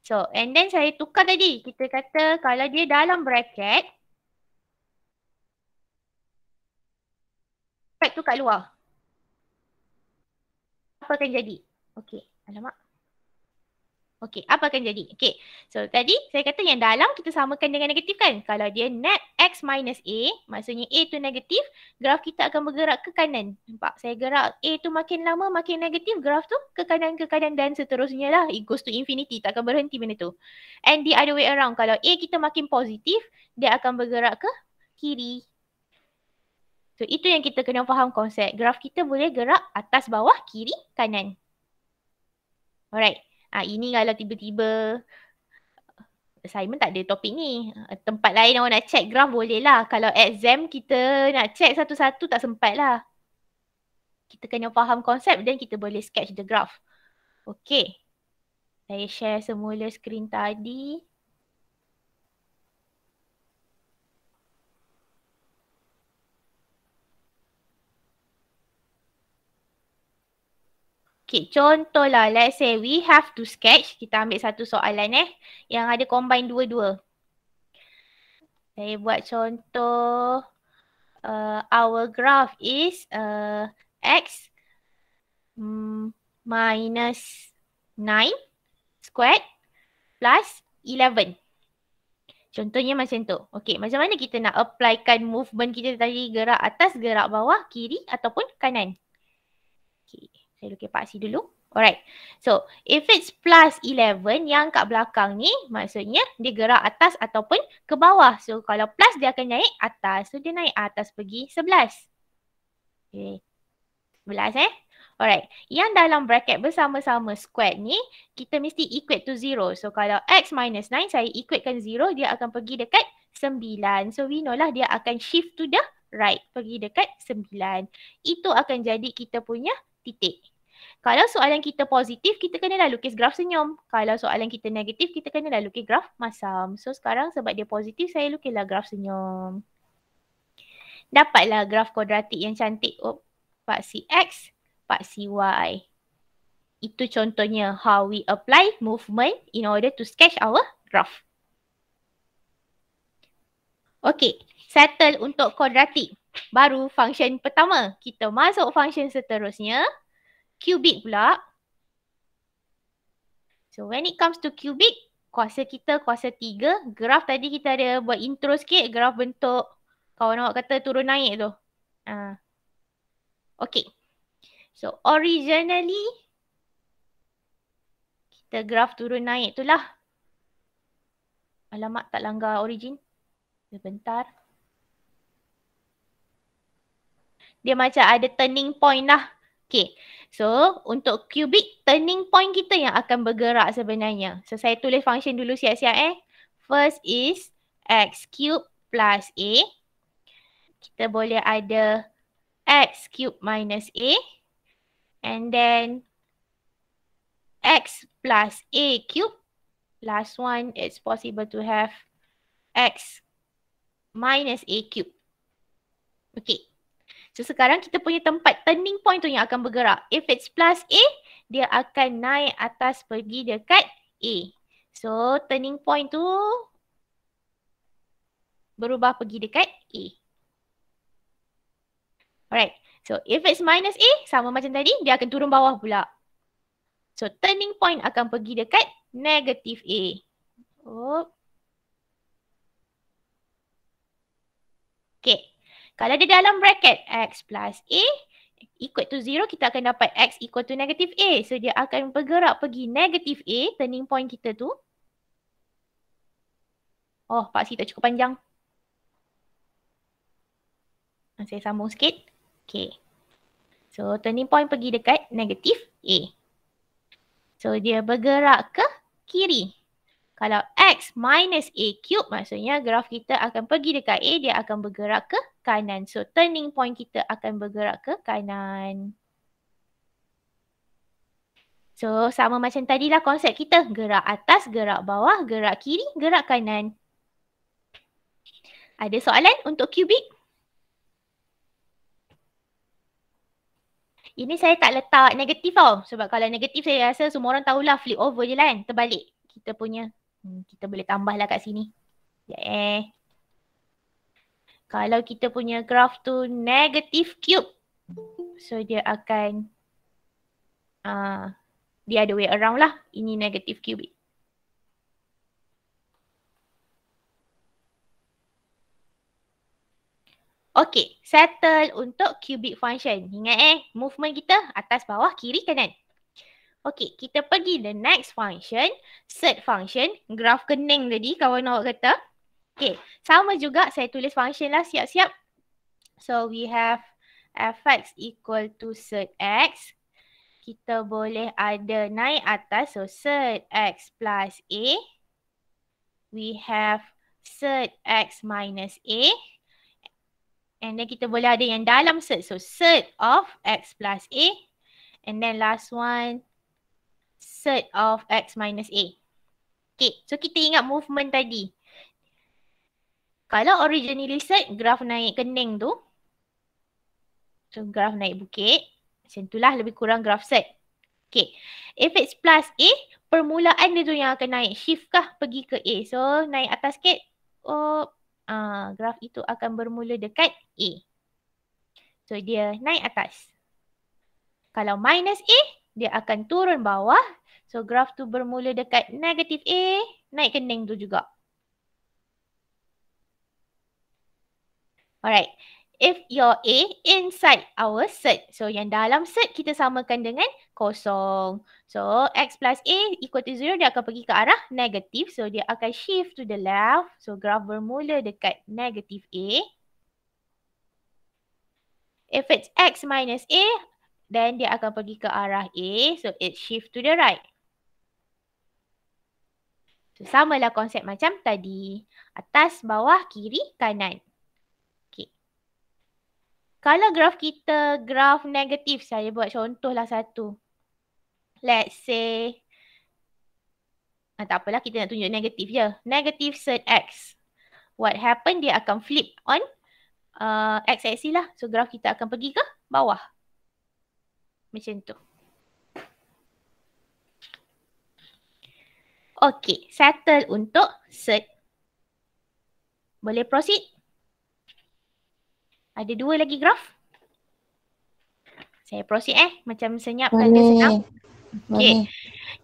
Speaker 1: So, and then saya tukar tadi. Kita kata kalau dia dalam bracket, bracket tu kat luar. Apa akan jadi? Okay. Alamak. Okay, apa akan jadi? Okay, so tadi saya kata yang dalam kita samakan dengan negatif kan? Kalau dia net X minus A, maksudnya A tu negatif, graf kita akan bergerak ke kanan. Nampak? Saya gerak A tu makin lama makin negatif, graf tu ke kanan dan seterusnya lah. It goes to infinity, takkan berhenti benda tu. And the other way around, kalau A kita makin positif, dia akan bergerak ke kiri. So itu yang kita kena faham konsep. Graf kita boleh gerak atas, bawah, kiri, kanan. Alright. Ini kalau tiba-tiba assignment tak ada topik ni. Tempat lain orang nak check graf boleh lah. Kalau exam kita nak check satu-satu tak sempat lah. Kita kena faham konsep dan kita boleh sketch the graph. Okay. Saya share semula skrin tadi. Okay, contohlah, let's say we have to sketch. Kita ambil satu soalan yang ada combine dua-dua. Saya buat contoh, our graph is X minus 9 squared plus 11. Contohnya macam tu. Okay, macam mana kita nak applykan movement kita tadi, gerak atas, gerak bawah, kiri ataupun kanan? Okay. Saya lukis paksi dulu. Alright. So, if it's plus 11 yang kat belakang ni, maksudnya dia gerak atas ataupun ke bawah. So, kalau plus dia akan naik atas. So, dia naik atas pergi 11. Okay. 11 Alright. Yang dalam bracket bersama-sama square ni, kita mesti equate to 0. So, kalau X minus 9, saya equatekan 0, dia akan pergi dekat 9. So, we know lah dia akan shift to the right. Pergi dekat 9. Itu akan jadi kita punya titik. Kalau soalan kita positif, kita kenalah lukis graf senyum. Kalau soalan kita negatif, kita kenalah lukis graf masam. So sekarang sebab dia positif, saya lukislah graf senyum. Dapatlah graf kuadratik yang cantik. Oh, paksi X, paksi Y. Itu contohnya how we apply movement in order to sketch our graph. Okey, settle untuk kuadratik. Baru function pertama. Kita masuk function seterusnya. Cubic pula. So when it comes to cubic, kuasa kita kuasa 3. Graf tadi kita ada buat intro sikit. Graf bentuk kawan awak kata turun naik tu. Okay. So originally, kita graf turun naik tu lah. Alamak, tak langgar origin. Sebentar. Dia macam ada turning point lah. Okay. So, untuk cubic, turning point kita yang akan bergerak sebenarnya. So, saya tulis function dulu siap-siap First is x cube plus a. Kita boleh ada x cube minus a. And then x plus a cube. Last one, it's possible to have x minus a cube. Okay. So sekarang kita punya tempat turning point tu yang akan bergerak. If it's plus A, dia akan naik atas pergi dekat A. So turning point tu berubah pergi dekat A. Alright. So if it's minus A, sama macam tadi, dia akan turun bawah pula. So turning point akan pergi dekat negative A. Okay. Kalau dia dalam bracket x plus a equal to 0, kita akan dapat x equal to negative a. So dia akan bergerak pergi negative a, turning point kita tu. Oh, Pak C tak cukup panjang. Saya sambung sikit. Okay. So turning point pergi dekat negative a. So dia bergerak ke kiri. Kalau x minus a cube, maksudnya graf kita akan pergi dekat a, dia akan bergerak ke kanan. So turning point kita akan bergerak ke kanan. So sama macam tadilah konsep kita. Gerak atas, gerak bawah, gerak kiri, gerak kanan. Ada soalan untuk cubic? Ini saya tak letak negatif tau. Sebab kalau negatif saya rasa semua orang tahulah flip over je lah kan. Terbalik kita punya. Kita boleh tambahlah kat sini. Kalau kita punya graf tu negative cube. So dia akan the other way around lah. Ini negative cubic. Okay, settle untuk cubic function. Ingat movement kita atas, bawah, kiri, kanan. Okay, kita pergi the next function. Third function. Graf kening tadi kawan awak kata. Okay, sama juga saya tulis function lah siap-siap. So we have fx equal to third x. Kita boleh ada naik atas. So third x plus a. We have third x minus a. And then kita boleh ada yang dalam third. So third of x plus a. And then last one, third of x minus a. Okay, so kita ingat movement tadi. Kalau originally third, graf naik kening tu. So graf naik bukit. Macam itulah lebih kurang graf third. Okay, if it's plus a, permulaan dia tu yang akan naik. Shift kah pergi ke a. So naik atas sikit. Graf itu akan bermula dekat a. So dia naik atas. Kalau minus a, dia akan turun bawah. So graf tu bermula dekat negative a, naik kening tu juga. Alright. If your a inside our set. So yang dalam set kita samakan dengan kosong. So x plus a equal to 0, dia akan pergi ke arah negatif. So dia akan shift to the left. So graf bermula dekat negative a. If it's x minus a, then dia akan pergi ke arah a. So it shift to the right. So samalah konsep macam tadi. Atas, bawah, kiri, kanan. Kalau graf kita graf negatif, saya buat contohlah satu. Let's say, tak apalah, kita nak tunjuk negatif je. Negative surd X. What happen, dia akan flip on X-axis lah. So graf kita akan pergi ke bawah. Macam tu. Okay, settle untuk surd. Boleh proceed? Ada 2 lagi graf. Saya proceed macam senyap tanda senang. Okay.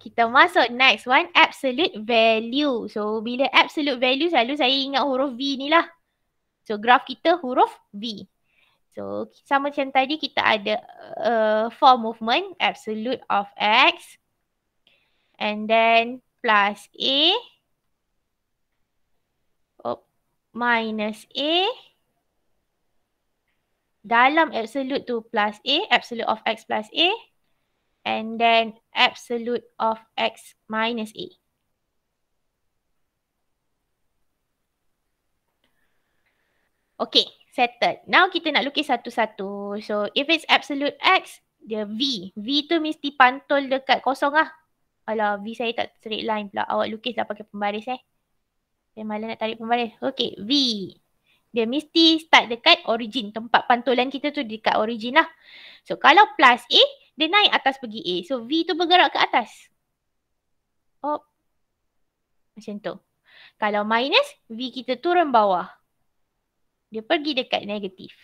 Speaker 1: Kita masuk next one, absolute value. So bila absolute value selalu saya ingat huruf V ni lah. So graf kita huruf V. So sama macam tadi kita ada 4 movement, absolute of X. And then plus A. Minus A. Dalam absolute tu plus A, absolute of X plus A. And then absolute of X minus A. Okay, settled. Now kita nak lukis satu-satu. So if it's absolute X, dia V. V tu mesti pantul dekat kosong lah. Alah, V saya tak straight line pula. Awak lukislah pakai pembaris Saya malas nak tarik pembaris. Okay, V. Dia mesti start dekat origin. Tempat pantulan kita tu dekat origin lah. So kalau plus A, dia naik atas pergi A. So V tu bergerak ke atas. Macam tu. Kalau minus, V kita turun bawah. Dia pergi dekat negatif.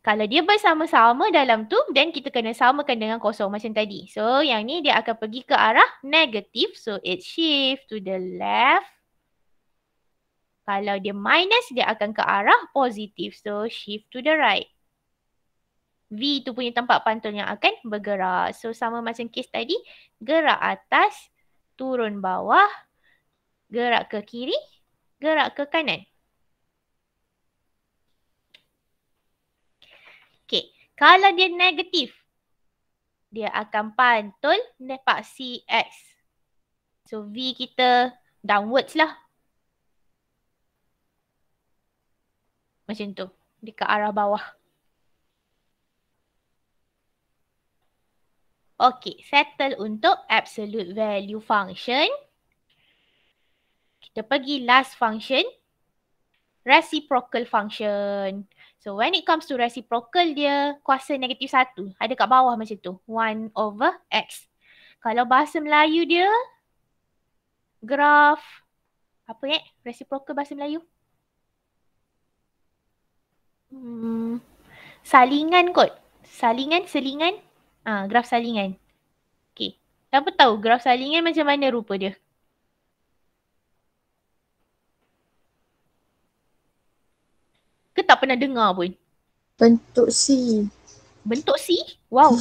Speaker 1: Kalau dia bersama-sama dalam tu, then kita kena samakan dengan kosong macam tadi. So yang ni dia akan pergi ke arah negatif. So it shift to the left. Kalau dia minus, dia akan ke arah positif. So shift to the right. V tu punya tempat pantul yang akan bergerak. So sama macam kes tadi, gerak atas, turun bawah, gerak ke kiri, gerak ke kanan. Okay, kalau dia negatif, dia akan pantul paksi X. So V kita downwards lah. Macam tu, dia ke arah bawah. Okay, settle untuk absolute value function. Kita pergi last function, reciprocal function. So when it comes to reciprocal, dia kuasa negatif 1. Ada kat bawah macam tu, 1/X. Kalau bahasa Melayu dia, graf, apa reciprocal bahasa Melayu? Salingan kot. Salingan, selingan. Graf salingan. Okay. Siapa tahu graf salingan macam mana rupa dia? Ke tak pernah dengar pun?
Speaker 2: Bentuk C.
Speaker 1: Bentuk C? Wow.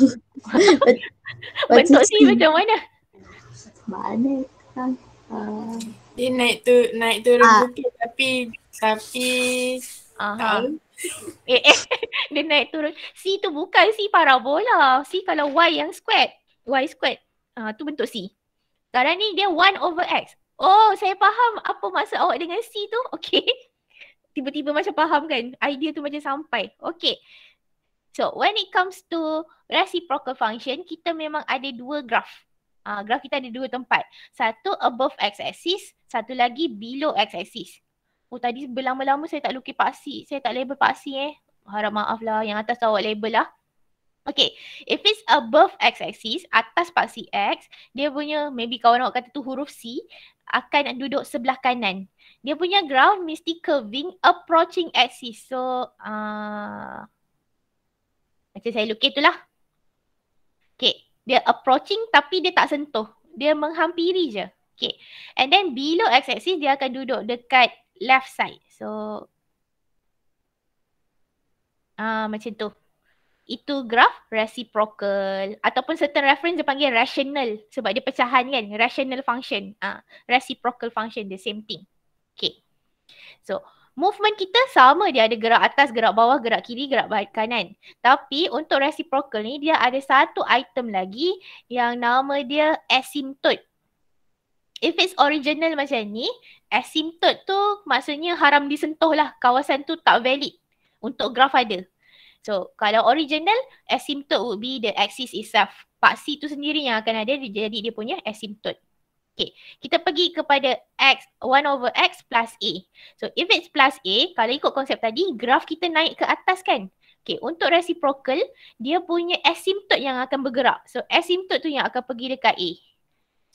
Speaker 1: Bentuk C macam mana?
Speaker 2: Mana?
Speaker 4: Dia naik turun bukit tapi tahu.
Speaker 1: Dia naik turun. C tu bukan C parabola. C kalau Y yang squared. Y squared. Tu bentuk C. Sekarang ni dia 1/X. Oh, saya faham apa maksud awak dengan C tu. Okay. Tiba-tiba macam faham kan. Idea tu macam sampai. Okay. So, when it comes to reciprocal function, kita memang ada 2 graf. Graf kita ada 2 tempat. Satu above x-axis, satu lagi below x-axis. Oh, tadi berlama-lama saya tak lukis paksi. Saya tak label paksi Harap maaf lah. Yang atas awak label lah. Okay. If it's above x-axis, atas paksi X, dia punya, maybe kawan awak kata tu huruf C, akan duduk sebelah kanan. Dia punya graph mesti curving approaching axis. So, macam saya lukis tu lah. Okay. Dia approaching tapi dia tak sentuh. Dia menghampiri je. Okay. And then below x-axis, dia akan duduk dekat left side. So, macam tu. Itu graf reciprocal. Ataupun certain reference dia panggil rational. Sebab dia pecahan kan. Rational function. Reciprocal function, the same thing. Okay. So, movement kita sama. Dia ada gerak atas, gerak bawah, gerak kiri, gerak kanan. Tapi untuk reciprocal ni, dia ada satu item lagi yang nama dia asymptote. If it's original macam ni, asymptote tu maksudnya haram disentuh lah. Kawasan tu tak valid. untuk graf ada. So kalau original, asymptote would be the axis itself. Paksi tu sendiri yang akan ada, jadi dia punya asymptote. Okay, kita pergi kepada x, 1 over x plus a. So if it's plus a, kalau ikut konsep tadi, graf kita naik ke atas kan? Okay, untuk reciprocal, dia punya asymptote yang akan bergerak. So asymptote tu yang akan pergi dekat a.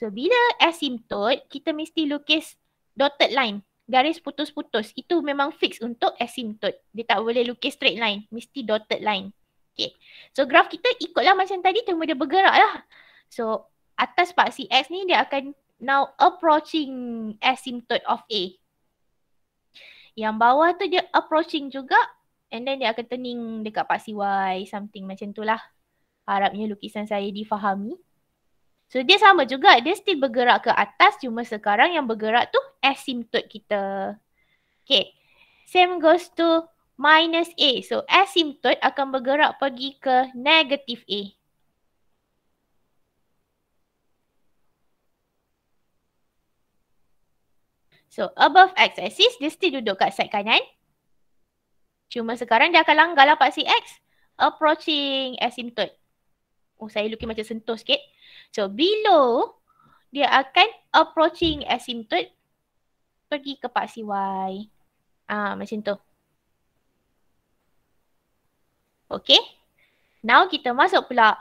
Speaker 1: So bila asymptote, kita mesti lukis dotted line. Garis putus-putus. Itu memang fix untuk asymptote. Dia tak boleh lukis straight line. Mesti dotted line. Okay. So graf kita ikutlah macam tadi, cuma dia bergerak lah. So atas paksi x ni dia akan now approaching asymptote of A. Yang bawah tu dia approaching juga. And then dia akan turning dekat paksi Y. Something macam tu lah. Harapnya lukisan saya difahami. So dia sama juga. Dia still bergerak ke atas. Cuma sekarang yang bergerak tu asymptote kita. Okay. Same goes to minus A. So asymptote akan bergerak pergi ke negative A. So above x-axis, dia still duduk kat side kanan. Cuma sekarang dia akan langgar lah paksi x. Approaching asymptote. Oh, saya lukis macam sentuh sikit. So below, dia akan approaching asymptote. Pergi ke paksi y. Macam tu. Okay. Now kita masuk pula.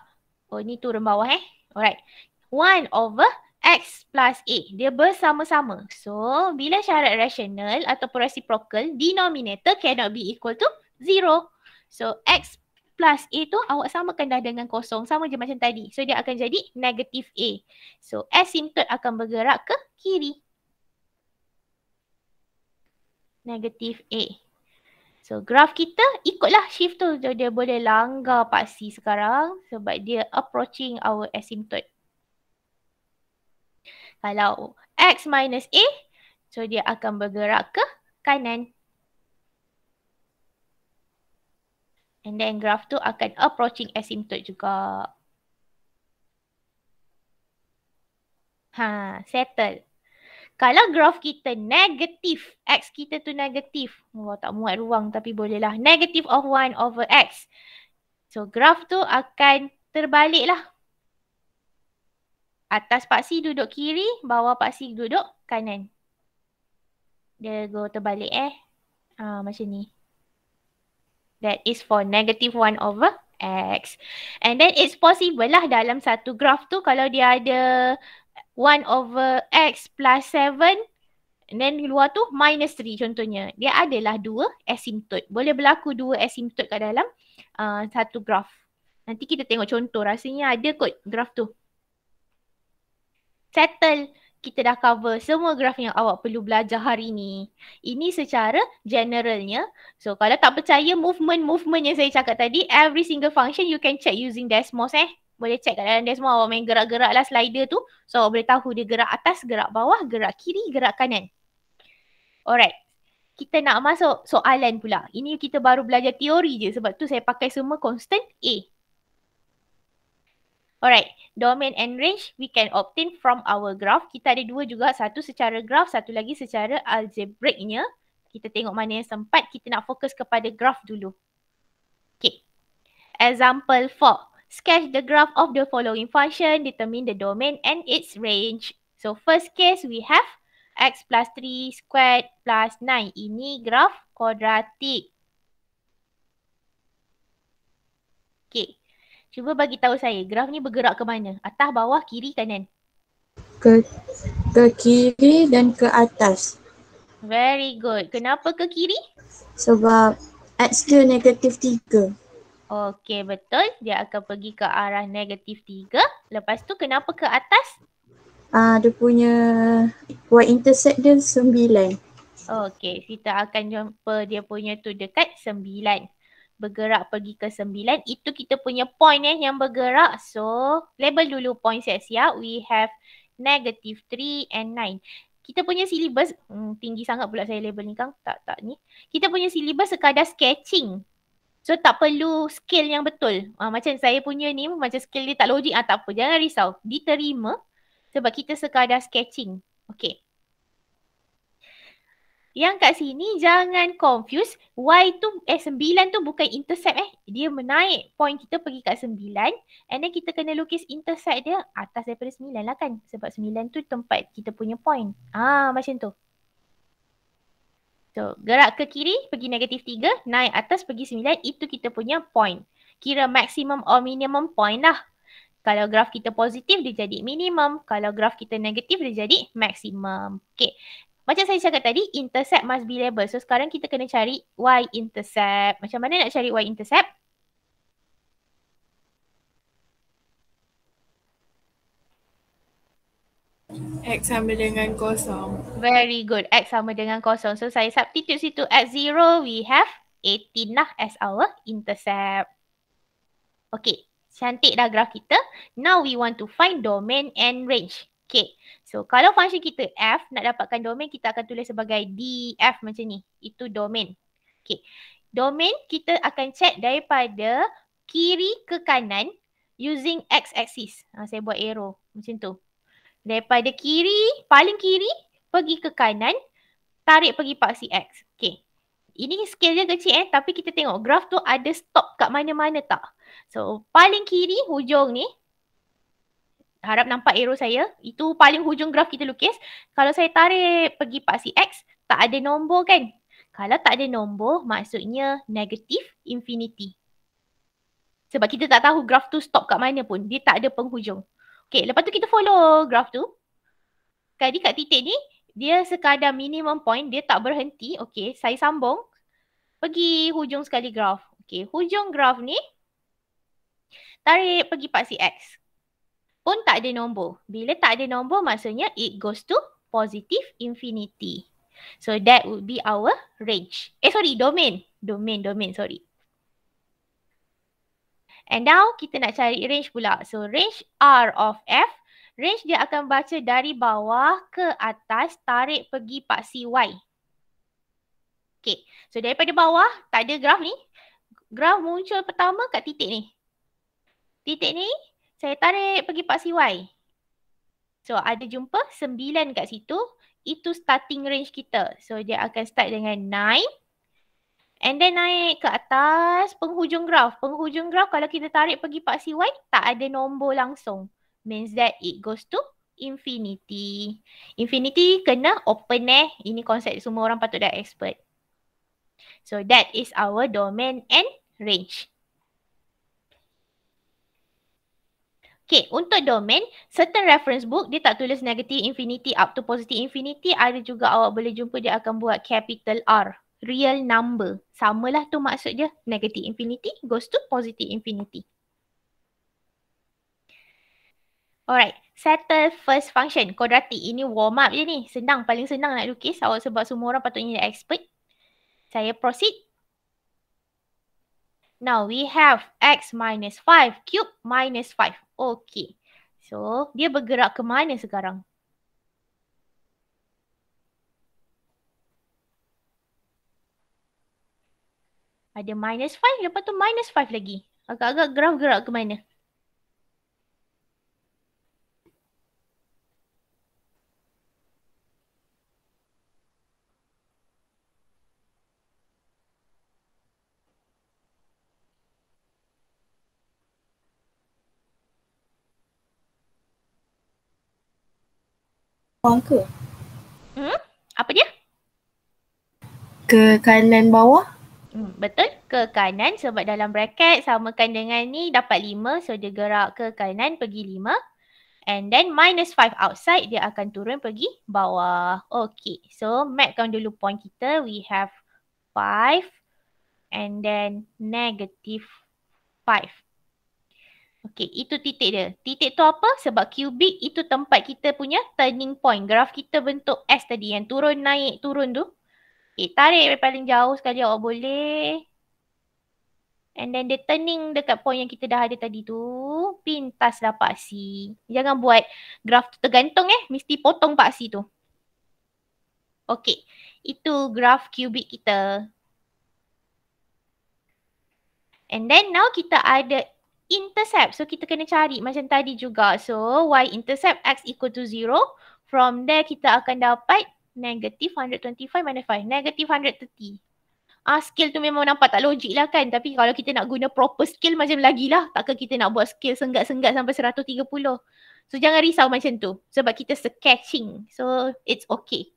Speaker 1: Oh, ni turun bawah Alright. 1 over x plus a. Dia bersama-sama. So, bila syarat rasional ataupun reciprocal, denominator cannot be equal to 0. So, x plus a tu awak samakan dah dengan kosong. Sama je macam tadi. So, dia akan jadi negative a. So, asymptote akan bergerak ke kiri. Negative a. So, graf kita ikutlah shift tu. So, dia boleh langgar paksi sekarang sebab dia approaching our asymptote. Kalau x minus a, so dia akan bergerak ke kanan. And then graf tu akan approaching asymptote juga. Settle. Kalau graf kita negatif, x kita tu negatif. Tak muat ruang tapi bolehlah. Negative of 1 over x. So graf tu akan terbalik lah. Atas paksi duduk kiri, bawah paksi duduk kanan. Dia go terbalik macam ni. That is for negative 1 over x. And then it's possible lah dalam satu graf tu kalau dia ada 1 over x plus 7. And then luar tu minus 3 contohnya. Dia adalah dua asymptote. Boleh berlaku dua asymptote kat dalam satu graf. Nanti kita tengok contoh. Rasanya ada kot graf tu. Settle. Kita dah cover semua graf yang awak perlu belajar hari ni. Ini secara generalnya. So kalau tak percaya movement yang saya cakap tadi, every single function you can check using Desmos Boleh check kat dalam Desmos awak main gerak-gerak lah slider tu. So awak boleh tahu dia gerak atas, gerak bawah, gerak kiri, gerak kanan. Alright. Kita nak masuk soalan pula. Ini kita baru belajar teori je sebab tu saya pakai semua constant A. Alright, domain and range we can obtain from our graph. Kita ada dua juga, satu secara graph, satu lagi secara algebraiknya. Kita tengok mana yang sempat, kita nak fokus kepada graph dulu. Okay, example 4. Sketch the graph of the following function, determine the domain and its range. So first case we have x plus 3 squared plus 9. Ini graph kuadratik. Okay. Cuba bagi tahu saya, graf ni bergerak ke mana? Atas, bawah, kiri, kanan?
Speaker 2: Ke kiri dan ke atas.
Speaker 1: Very good. Kenapa ke kiri?
Speaker 2: Sebab x dia negatif 3.
Speaker 1: Okey, betul. Dia akan pergi ke arah negatif 3. Lepas tu kenapa ke atas?
Speaker 2: Dia punya y-intercept dia 9.
Speaker 1: Okey, kita akan jumpa dia punya tu dekat 9. Bergerak pergi ke 9. Itu kita punya point yang bergerak. So, label dulu point siap-siap. We have negative 3 and 9. Kita punya syllabus, tinggi sangat pula saya label ni Kang. Tak ni. Kita punya syllabus sekadar sketching. So, tak perlu scale yang betul. Macam saya punya ni, macam scale dia tak logik. Tak apa, jangan risau. Diterima sebab kita sekadar sketching. Okay. Yang kat sini jangan confuse. Y tu, 9 tu bukan intercept Dia menaik point kita pergi kat 9. And then kita kena lukis intercept dia atas daripada 9 lah kan. Sebab 9 tu tempat kita punya point. Macam tu. So, gerak ke kiri, pergi -3. Naik atas, pergi 9. Itu kita punya point. Kira maximum or minimum point lah. Kalau graf kita positif, dia jadi minimum. Kalau graf kita negatif, dia jadi maximum. Okay. Macam saya cakap tadi, intercept must be label. So, sekarang kita kena cari y-intercept. Macam mana nak cari y-intercept?
Speaker 4: X sama dengan kosong.
Speaker 1: Very good. X sama dengan kosong. So, saya substitute situ at 0. We have 18 lah as our intercept. Okay. Cantik dah graf kita. Now, we want to find domain and range. Okay. So, kalau function kita f, nak dapatkan domain, kita akan tulis sebagai df macam ni. Itu domain. Okay. Domain kita akan check daripada kiri ke kanan using x-axis. Saya buat arrow macam tu. Daripada kiri, paling kiri, pergi ke kanan, tarik pergi paksi x. Okay. Ini scale dia kecil tapi kita tengok graf tu ada stop kat mana-mana tak. So, paling kiri hujung ni, harap nampak arrow saya. Itu paling hujung graf kita lukis. Kalau saya tarik pergi paksi x, tak ada nombor kan? Kalau tak ada nombor, maksudnya negatif infinity. Sebab kita tak tahu graf tu stop kat mana pun. Dia tak ada penghujung. Okay, lepas tu kita follow graf tu. Tadi kat titik ni, dia sekadar minimum point. Dia tak berhenti. Okay, saya sambung. Pergi hujung sekali graf. Okay, hujung graf ni, tarik pergi paksi x. Pun tak ada nombor. Bila tak ada nombor, maksudnya it goes to positive infinity. So that would be our range. Domain. Domain, sorry. And now kita nak cari range pula. So range R of F. Range dia akan baca dari bawah ke atas, tarik pergi paksi Y. Okay. So daripada bawah, tak ada graf ni. Graf muncul pertama kat titik ni. Titik ni, saya tarik pergi paksi Y. So ada jumpa 9 kat situ. Itu starting range kita. So dia akan start dengan 9. And then naik ke atas penghujung graf. Penghujung graf kalau kita tarik pergi paksi Y, tak ada nombor langsung. Means that it goes to infinity. Infinity kena open Ini konsep semua orang patut dah expert. So that is our domain and range. Okay, untuk domain, certain reference book dia tak tulis negative infinity up to positive infinity. Ada juga awak boleh jumpa dia akan buat capital R. Real number. Samalah tu maksud dia. Negative infinity goes to positive infinity. Alright. Settle first function. Quadratic. Ini warm up je ni. Senang. Paling senang nak lukis. Awak sebab semua orang patutnya dah expert. Saya proceed. Now we have x minus 5 cube minus 5. Okay. So dia bergerak ke mana sekarang? Ada minus 5, lepas tu minus 5 lagi. Agak-agak graf gerak ke mana?
Speaker 4: Ke?
Speaker 1: Apa dia?
Speaker 4: Ke kanan bawah?
Speaker 1: Betul, ke kanan sebab dalam bracket samakan dengan ni dapat 5. So dia gerak ke kanan pergi 5. And then minus 5 outside dia akan turun pergi bawah. Okay, so mapkan dulu point kita. We have 5 and then negative 5. Okay, itu titik dia. Titik tu apa? Sebab cubic itu tempat kita punya turning point. Graf kita bentuk S tadi yang turun naik turun tu. Okay, tarik dari paling jauh sekali awak boleh. And then dia turning dekat point yang kita dah ada tadi tu. Pintaslah paksi. Jangan buat graf tu tergantung Mesti potong paksi tu. Okay, itu graf cubic kita. And then now kita ada intercept. So kita kena cari macam tadi juga. So y-intercept x equal to 0. From there kita akan dapat Negative 125 minus 5. Negative 130. Scale tu memang nampak tak logik lah kan. Tapi kalau kita nak guna proper scale macam lagi lah. Takkan kita nak buat scale sengat-sengat sampai 130. So jangan risau macam tu. Sebab kita sketching. So it's okay.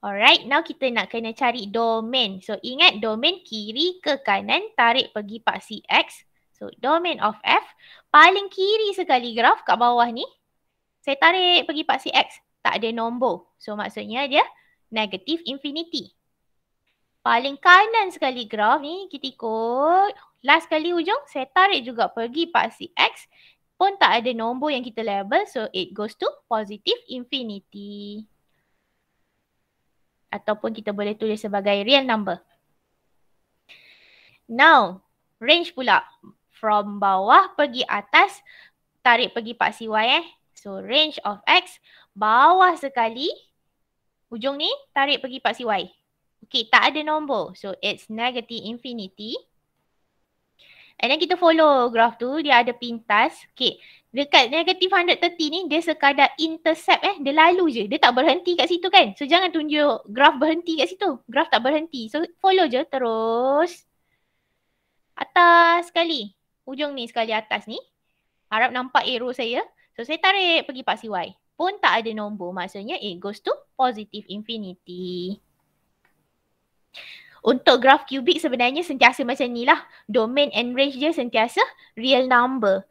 Speaker 1: Alright, now kita nak kena cari domain. So ingat domain kiri ke kanan tarik pergi paksi X. So domain of F. Paling kiri sekali graf kat bawah ni. Saya tarik pergi paksi X. Tak ada nombor. So maksudnya dia negative infinity. Paling kanan sekali graf ni kita ikut. Last kali hujung saya tarik juga pergi paksi X. Pun tak ada nombor yang kita label. So it goes to positive infinity. Ataupun kita boleh tulis sebagai real number. Now, range pula. From bawah pergi atas. Tarik pergi paksi Y So range of X. Bawah sekali. Hujung ni tarik pergi paksi Y. Okay, tak ada nombor. So, it's negative infinity. And then kita follow graph tu. Dia ada pintas. Okay, dekat negative 130 ni, dia sekadar intercept Dia lalu je. Dia tak berhenti kat situ kan. So, jangan tunjuk graph berhenti kat situ. Graph tak berhenti. So, follow je terus. Atas sekali. Hujung ni sekali atas ni. Harap nampak arrow saya. So, saya tarik pergi paksi Y. Pun tak ada nombor. Maksudnya, it goes to positive infinity. Untuk graf kubik sebenarnya sentiasa macam ni lah. Domain and range dia sentiasa real number.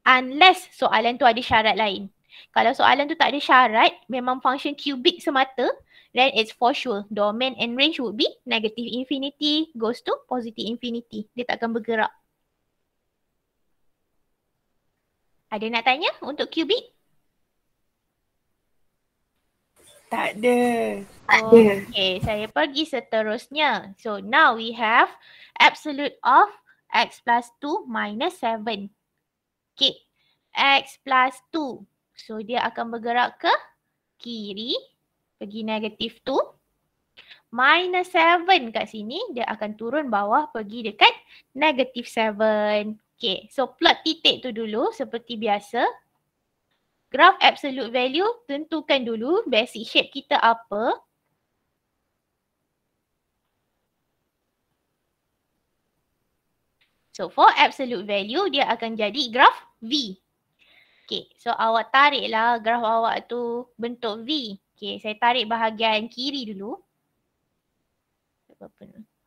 Speaker 1: Unless soalan tu ada syarat lain. Kalau soalan tu tak ada syarat, memang function kubik semata, then it's for sure. Domain and range would be negative infinity goes to positive infinity. Dia tak akan bergerak. Ada nak tanya untuk kubik?
Speaker 4: Tak ada.
Speaker 1: Okay, saya pergi seterusnya. So now we have absolute of x plus 2 minus 7. Okay, x plus 2. So dia akan bergerak ke kiri. Pergi negatif 2. Minus 7 kat sini. Dia akan turun bawah pergi dekat negatif 7. Okay, so plot titik tu dulu seperti biasa. Graph absolute value, tentukan dulu basic shape kita apa. So for absolute value, dia akan jadi graph V. Okay, so awak tariklah graph awak tu bentuk V. Okay, saya tarik bahagian kiri dulu.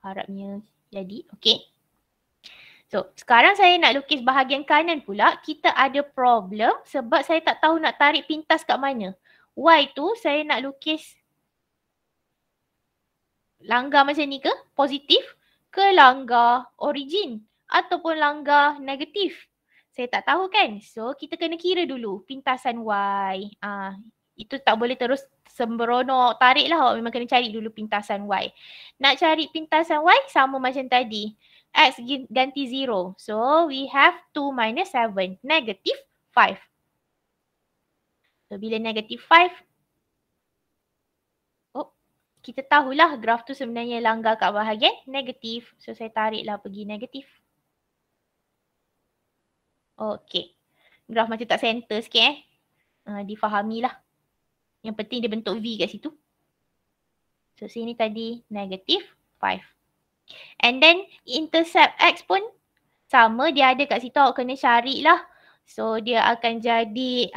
Speaker 1: Harapnya jadi, okay. So, sekarang saya nak lukis bahagian kanan pula. Kita ada problem sebab saya tak tahu nak tarik pintas kat mana. Y tu saya nak lukis langgar macam ni ke? Positif ke langgar origin? Ataupun langgar negatif? Saya tak tahu kan? So, kita kena kira dulu pintasan Y. Itu tak boleh terus sembrono tarik lah. Awak memang kena cari dulu pintasan Y. Nak cari pintasan Y sama macam tadi. X ganti 0. So, we have 2 minus 7. Negative 5. So, bila negative 5. Oh, kita tahulah graf tu sebenarnya langgar kat bahagian negatif. So, saya tariklah pergi negatif. Okay. Graf macam tak center sikit difahamilah. Yang penting dia bentuk V kat situ. So, sini tadi negative 5. And then intercept X pun sama, dia ada kat situ, awak kena carilah. So dia akan jadi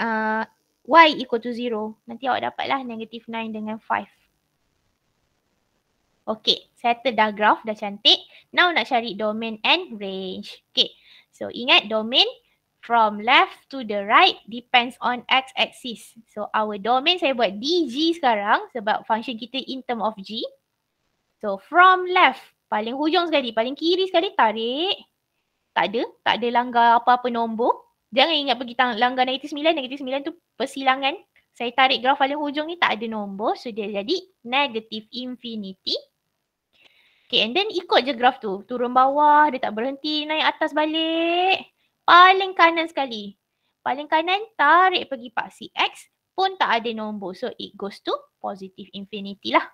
Speaker 1: Y equal to 0. Nanti awak dapatlah negative 9 dengan 5. Okay, settle dah graph, dah cantik. Now nak cari domain and range. Okay, so ingat domain from left to the right depends on X axis. So our domain saya buat DG sekarang sebab function kita in term of G. So from left, paling hujung sekali, paling kiri sekali tarik. Tak ada langgar apa-apa nombor. Jangan ingat pergi langgar negatif 9. Negatif 9 tu persilangan. Saya tarik graf paling hujung ni tak ada nombor. So dia jadi negative infinity. Okay, and then ikut je graf tu. Turun bawah, dia tak berhenti, naik atas balik. Paling kanan sekali. Paling kanan tarik pergi paksi X pun tak ada nombor. So it goes to positive infinity lah.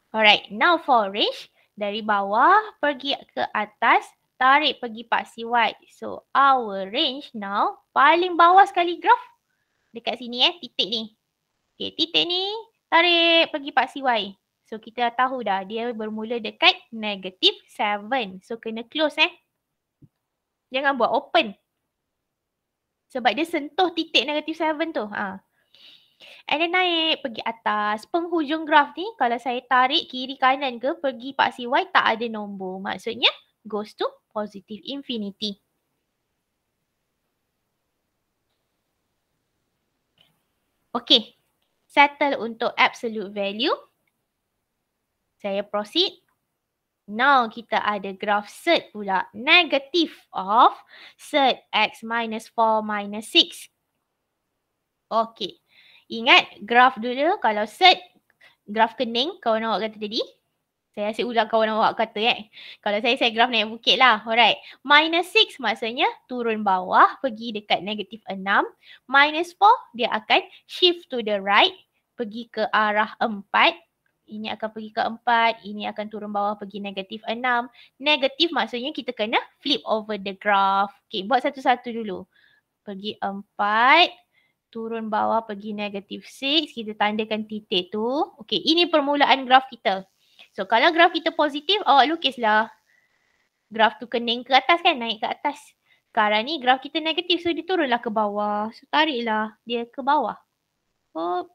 Speaker 1: Alright, now for range. Dari bawah pergi ke atas, tarik pergi paksi Y. So our range now, paling bawah sekali graf. Dekat sini titik ni. Okay, titik ni tarik pergi paksi Y. So kita dah tahu dah dia bermula dekat negative 7. So kena close Jangan buat open. Sebab dia sentuh titik negative 7 tu. And then naik pergi atas. Penghujung graf ni kalau saya tarik kiri kanan ke pergi paksi Y tak ada nombor. Maksudnya goes to positive infinity. Okay. Settle untuk absolute value. Saya proceed. Now kita ada graf surd pula. Negative of surd x minus 4 minus 6. Okay. Ingat graf dulu kalau surd, graf kening kawan awak kata tadi. Saya asyik ulang kawan awak kata Kalau saya graf naik bukit lah. Alright. Minus 6 maksudnya turun bawah pergi dekat negative 6. Minus 4 dia akan shift to the right pergi ke arah 4. Ini akan pergi ke 4. Ini akan turun bawah pergi negatif 6. Negatif maksudnya kita kena flip over the graph. Okay, buat satu-satu dulu. Pergi 4. Turun bawah pergi negatif 6. Kita tandakan titik tu. Okay, ini permulaan graf kita. So, kalau graf kita positif, awak lukislah. Graf tu kening ke atas kan? Naik ke atas. Sekarang ni graf kita negatif. So, dia turunlah ke bawah. So, tariklah dia ke bawah. Oh.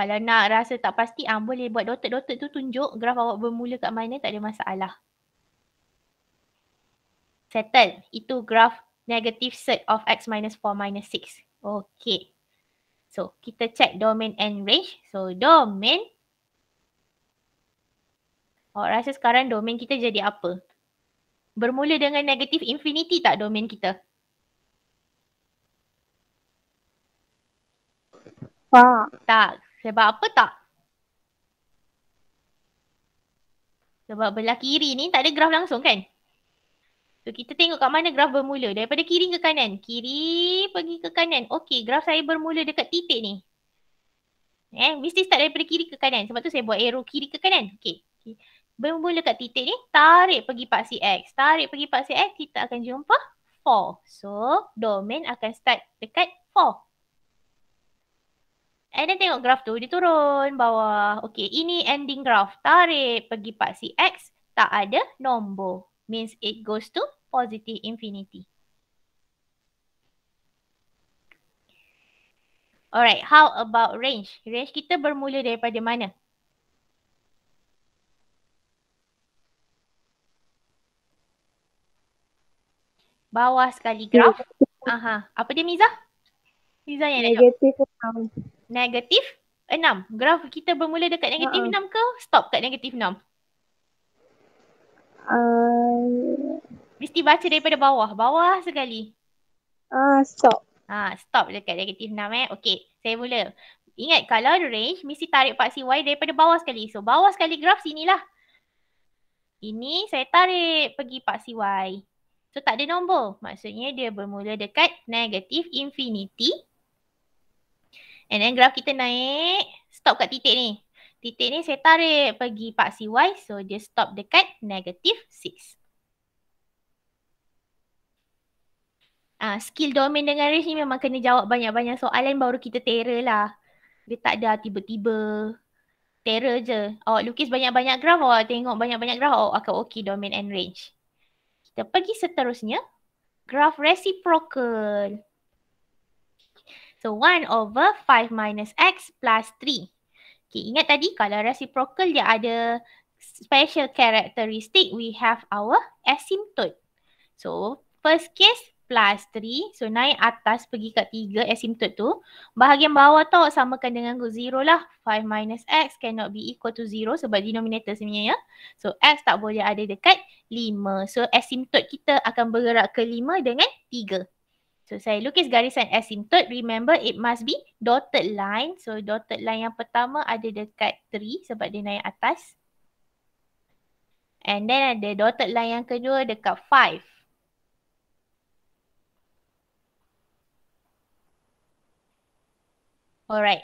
Speaker 1: Kalau nak rasa tak pasti, boleh buat dotted-dotted tu tunjuk graf awak bermula kat mana, tak ada masalah. Settle. Itu graf negative surd of x minus 4 minus 6. Okay. So, kita check domain and range. So, domain. Awak rasa sekarang domain kita jadi apa? Bermula dengan negative infinity tak domain kita? Tak. Sebab apa tak? Sebab belah kiri ni tak ada graf langsung kan? So kita tengok kat mana graf bermula. Daripada kiri ke kanan. Kiri pergi ke kanan. Okey, graf saya bermula dekat titik ni. Mesti start daripada kiri ke kanan. Sebab tu saya buat arrow kiri ke kanan. Okey. Bermula kat titik ni, tarik pergi paksi X. Tarik pergi paksi X, kita akan jumpa 4. So, domain akan start dekat 4. And then tengok graf tu, dia turun bawah. Okay, ini ending graph. Tarik pergi paksi X, tak ada nombor. Means it goes to positive infinity. Alright, how about range? Range kita bermula daripada mana? Bawah sekali graf. Apa dia Miza? Miza yang nak jawab. Negatif 6. Graf kita bermula dekat negatif 6 ke stop kat negatif 6? Mesti baca daripada bawah. Bawah sekali.
Speaker 2: Stop.
Speaker 1: Stop dekat negatif 6 Okey, saya mula. Ingat kalau range mesti tarik paksi Y daripada bawah sekali. So bawah sekali graf sinilah. Ini saya tarik pergi paksi Y. So tak ada nombor. Maksudnya dia bermula dekat negatif infinity. And then graf kita naik, stop kat titik ni. Titik ni saya tarik pergi paksi Y, so dia stop dekat negatif 6. Skill domain dengan range ni memang kena jawab banyak-banyak soalan baru kita terror lah. Dia tak ada tiba-tiba terror je. Awak lukis banyak-banyak graf, awak tengok banyak-banyak graf, awak akan okay domain and range. Kita pergi seterusnya. Graf reciprocal. So 1 over 5 minus x plus 3. Okay, ingat tadi kalau reciprocal dia ada special characteristic, we have our asymptote. So first case plus 3. So naik atas pergi kat 3 asymptote tu. Bahagian bawah tu samakan dengan 0 lah. 5 minus x cannot be equal to 0 sebab denominator sebenarnya. So x tak boleh ada dekat 5. So asymptote kita akan bergerak ke 5 dengan 3. So saya lukis garisan asymptote. Remember it must be dotted line. So dotted line yang pertama ada dekat 3 sebab dia naik atas. And then ada dotted line yang kedua dekat 5. Alright.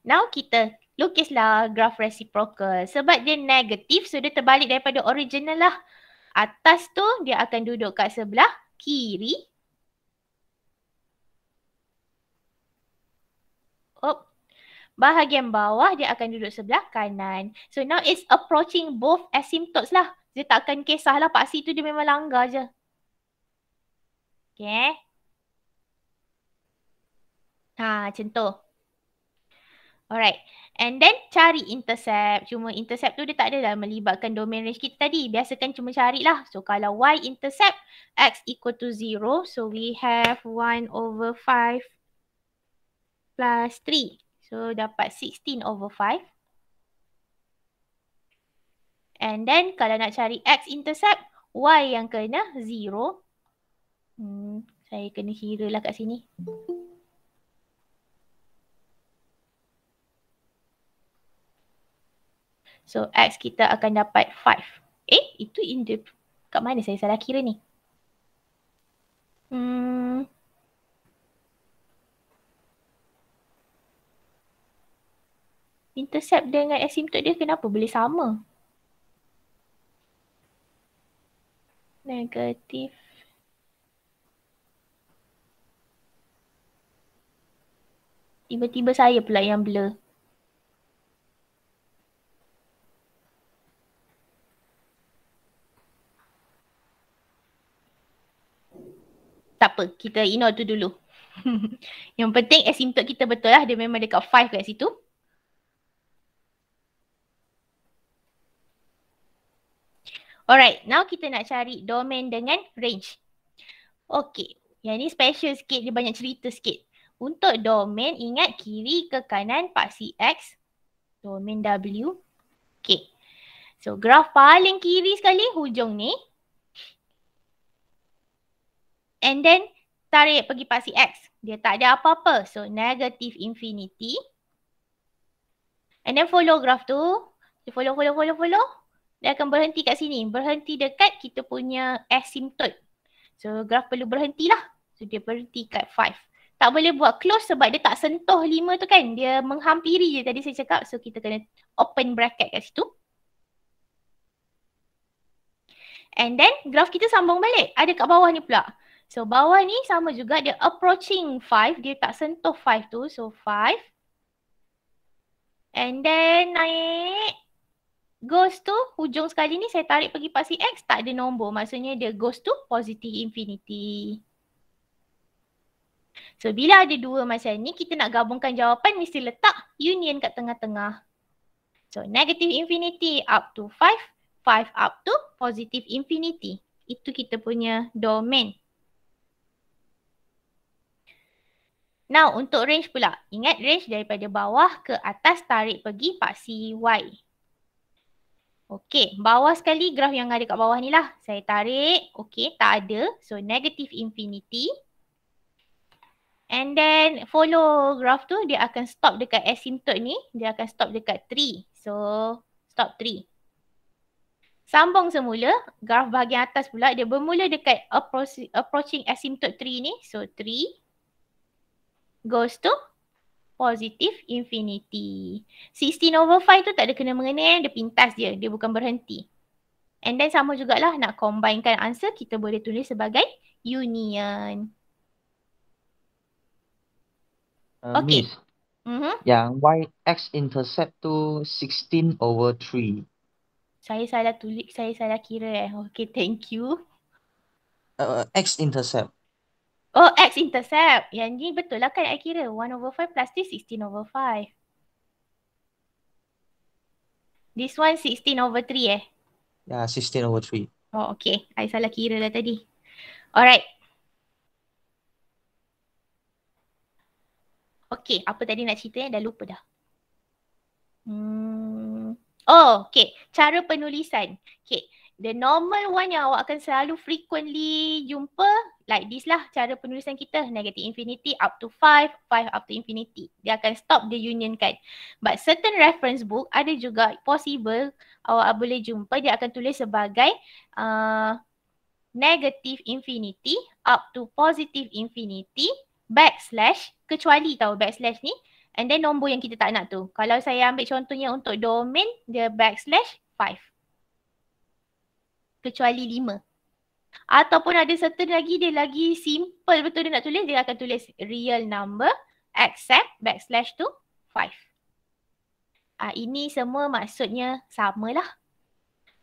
Speaker 1: Now kita lukislah graf reciprocal. Sebab dia negatif, so dia terbalik daripada original lah. Atas tu dia akan duduk kat sebelah kiri. bahagian bawah dia akan duduk sebelah kanan. So now it's approaching both asymptotes lah. Dia tak akan kisahlah Pak C tu dia memang langgar je. Okay. Macam tu. Alright. And then cari intercept. Cuma intercept tu dia tak adalah melibatkan domain range kita tadi. Biasakan cuma carilah. So kalau y intercept x equal to 0. So we have 1/5 plus 3. So dapat 16/5. And then kalau nak cari x intercept, y yang kena 0. Saya kena kira lah kat sini. So x kita akan dapat 5. Itu kat mana saya salah kira ni? Intercept dengan asymptote dia kenapa boleh sama? Negatif. Tiba-tiba saya pula yang blur. Tak apa, kita ignore tu dulu. Yang penting asymptote kita betul lah. Dia memang dekat 5 kat situ. Alright, now kita nak cari domain dengan range. Okay, yang ni special sikit, dia banyak cerita sikit. Untuk domain, ingat kiri ke kanan paksi X. Domain W. Okay. So, graf paling kiri sekali, hujung ni. And then, tarik pergi paksi X. Dia tak ada apa-apa. So, negative infinity. And then, follow graf tu. Follow. Dia akan berhenti kat sini. Berhenti dekat kita punya asymptote. So, graf perlu berhentilah. So, dia berhenti kat 5. Tak boleh buat close sebab dia tak sentuh 5 tu kan. Dia menghampiri je tadi saya cakap. So, kita kena open bracket kat situ. And then, graf kita sambung balik. Ada kat bawah ni pula. So, bawah ni sama juga. Dia approaching 5. Dia tak sentuh 5 tu. So, 5. And then, naik. Goes to hujung sekali ni saya tarik pergi paksi X, tak ada nombor. Maksudnya dia goes to positive infinity. So bila ada dua macam ni, kita nak gabungkan jawapan mesti letak union kat tengah-tengah. So negative infinity up to 5, 5 up to positive infinity. Itu kita punya domain. Now untuk range pula. Ingat range daripada bawah ke atas tarik pergi paksi Y. Okey, bawah sekali graf yang ada kat bawah ni lah. Saya tarik. Okey, tak ada. So, negative infinity. And then, follow graf tu, dia akan stop dekat asymptote ni. Dia akan stop dekat 3. So, stop 3. Sambung semula. Graf bahagian atas pula, dia bermula dekat approaching asymptote 3 ni. So, 3 goes to positive infinity. 16/5 tu tak ada kena-mengena, dia pintas je. Dia bukan berhenti. And then sama jugalah nak combinekan answer, kita boleh tulis sebagai union. Okay.
Speaker 5: Miss, yang y-x intercept tu 16/3.
Speaker 1: Saya salah tulis, saya salah kira Okay, thank you.
Speaker 5: X intercept.
Speaker 1: Oh, x intercept. Yang ni betul lah kan I kira. 1/5 plus this 16/5. This one 16/3
Speaker 5: Ya, 16/3.
Speaker 1: Oh, okay. I salah kira lah tadi. Alright. Okay, apa tadi nak cerita dah lupa dah. Oh, okay. Cara penulisan. Okay. The normal one yang awak akan selalu frequently jumpa like this lah cara penulisan kita. Negative infinity up to 5, 5 up to infinity. Dia akan stop the union kan. But certain reference book ada juga possible awak boleh jumpa dia akan tulis sebagai negative infinity up to positive infinity backslash, kecuali tahu backslash ni. And then nombor yang kita tak nak tu. Kalau saya ambil contohnya untuk domain, dia backslash 5. Kecuali 5. Ataupun ada certain lagi, dia lagi simple betul dia nak tulis. Dia akan tulis real number except backslash to 5. Ini semua maksudnya samalah.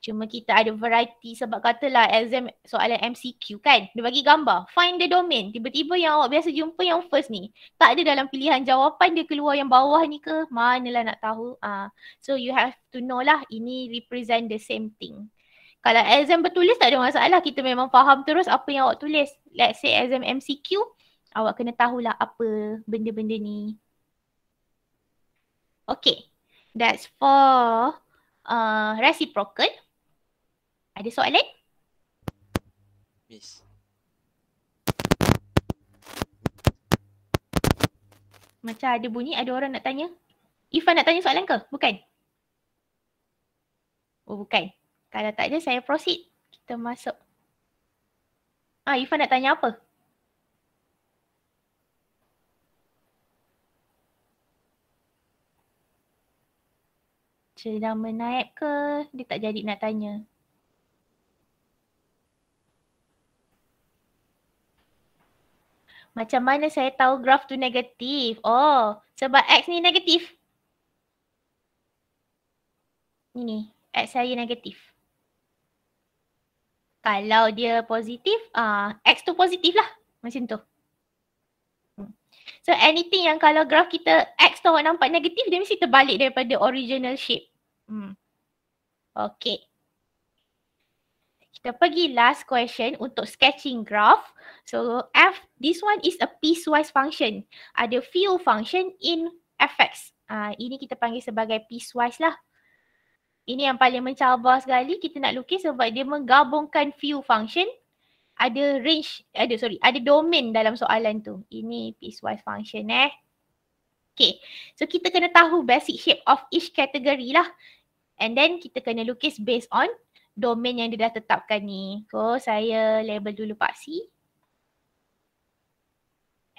Speaker 1: Cuma kita ada variety sebab katalah exam soalan MCQ kan. Dia bagi gambar. Find the domain. Tiba-tiba yang awak biasa jumpa yang first ni. Tak ada dalam pilihan jawapan dia keluar yang bawah ni ke. Manalah nak tahu. So you have to know lah ini represent the same thing. Kalau exam bertulis tak ada masalah. Kita memang faham terus apa yang awak tulis. Let's say exam MCQ. Awak kena tahulah apa benda-benda ni. Okay. That's for reciprocal. Ada soalan?
Speaker 6: Miss.
Speaker 1: Macam ada bunyi, ada orang nak tanya. Ifan nak tanya soalan ke? Bukan? Oh, bukan. Kalau tak ada, saya proceed. Kita masuk. Ifan nak tanya apa? Sedang menaip ke? Dia tak jadi nak tanya. Macam mana saya tahu graf tu negatif? Oh, sebab X ni negatif. Ini, X saya negatif. Kalau dia positif, X tu positif lah. Macam tu. So anything yang kalau graf kita X tu awak nampak negatif, dia mesti terbalik daripada original shape. Okay. Kita pergi last question untuk sketching graph. So this one is a piecewise function. Ada few function in fx. Ini kita panggil sebagai piecewise lah. Ini yang paling mencabar sekali kita nak lukis sebab dia menggabungkan few function. Ada ada domain dalam soalan tu. Ini piecewise function Okay. So kita kena tahu basic shape of each category lah. And then kita kena lukis based on domain yang dia dah tetapkan ni. So saya label dulu Pak C.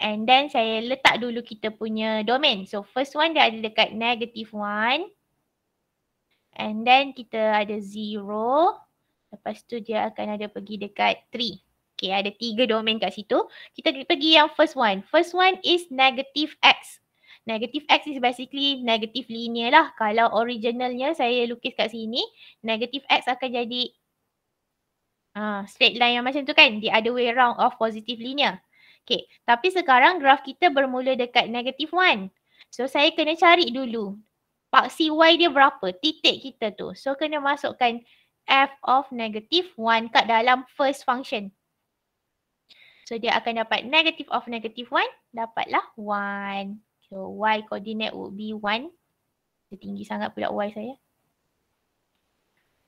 Speaker 1: And then saya letak dulu kita punya domain. So first one dia ada dekat -1. And then kita ada 0. Lepas tu dia akan ada pergi dekat 3. Okay, ada 3 domain kat situ. Kita pergi yang first one. First one is -x. Negative x is basically negative linear lah. Kalau originalnya saya lukis kat sini, negative x akan jadi straight line yang macam tu kan. The other way around of positive linear. Okay, tapi sekarang graf kita bermula dekat -1. So saya kena cari dulu paksi y dia berapa, titik kita tu. So kena masukkan f of -1 kat dalam first function. So dia akan dapat negative of -1, dapatlah 1. So y coordinate would be 1. Dia tinggi sangat pula y saya.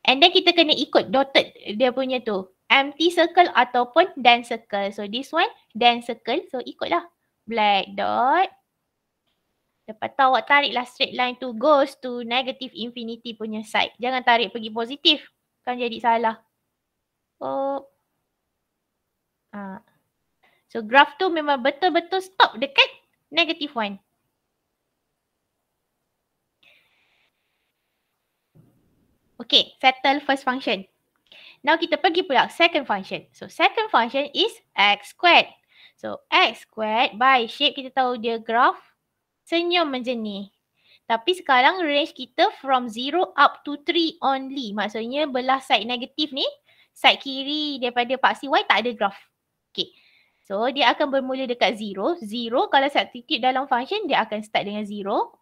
Speaker 1: And then kita kena ikut dotted dia punya tu. Empty circle ataupun dense circle. So this one dense circle. So ikutlah. Black dot. Lepas tu awak tariklah straight line tu goes to negative infinity punya side. Jangan tarik pergi positif. Kan jadi salah. Oh. So graph tu memang betul-betul stop dekat -1. Okay, settle first function. Now kita pergi pula second function. So second function is x squared. So x squared by shape kita tahu dia graph senyum macam ni. Tapi sekarang range kita from 0 up to 3 only. Maksudnya belah side negatif ni, side kiri daripada paksi y tak ada graph. Okay. So dia akan bermula dekat 0. 0 kalau substitute dalam function dia akan start dengan 0.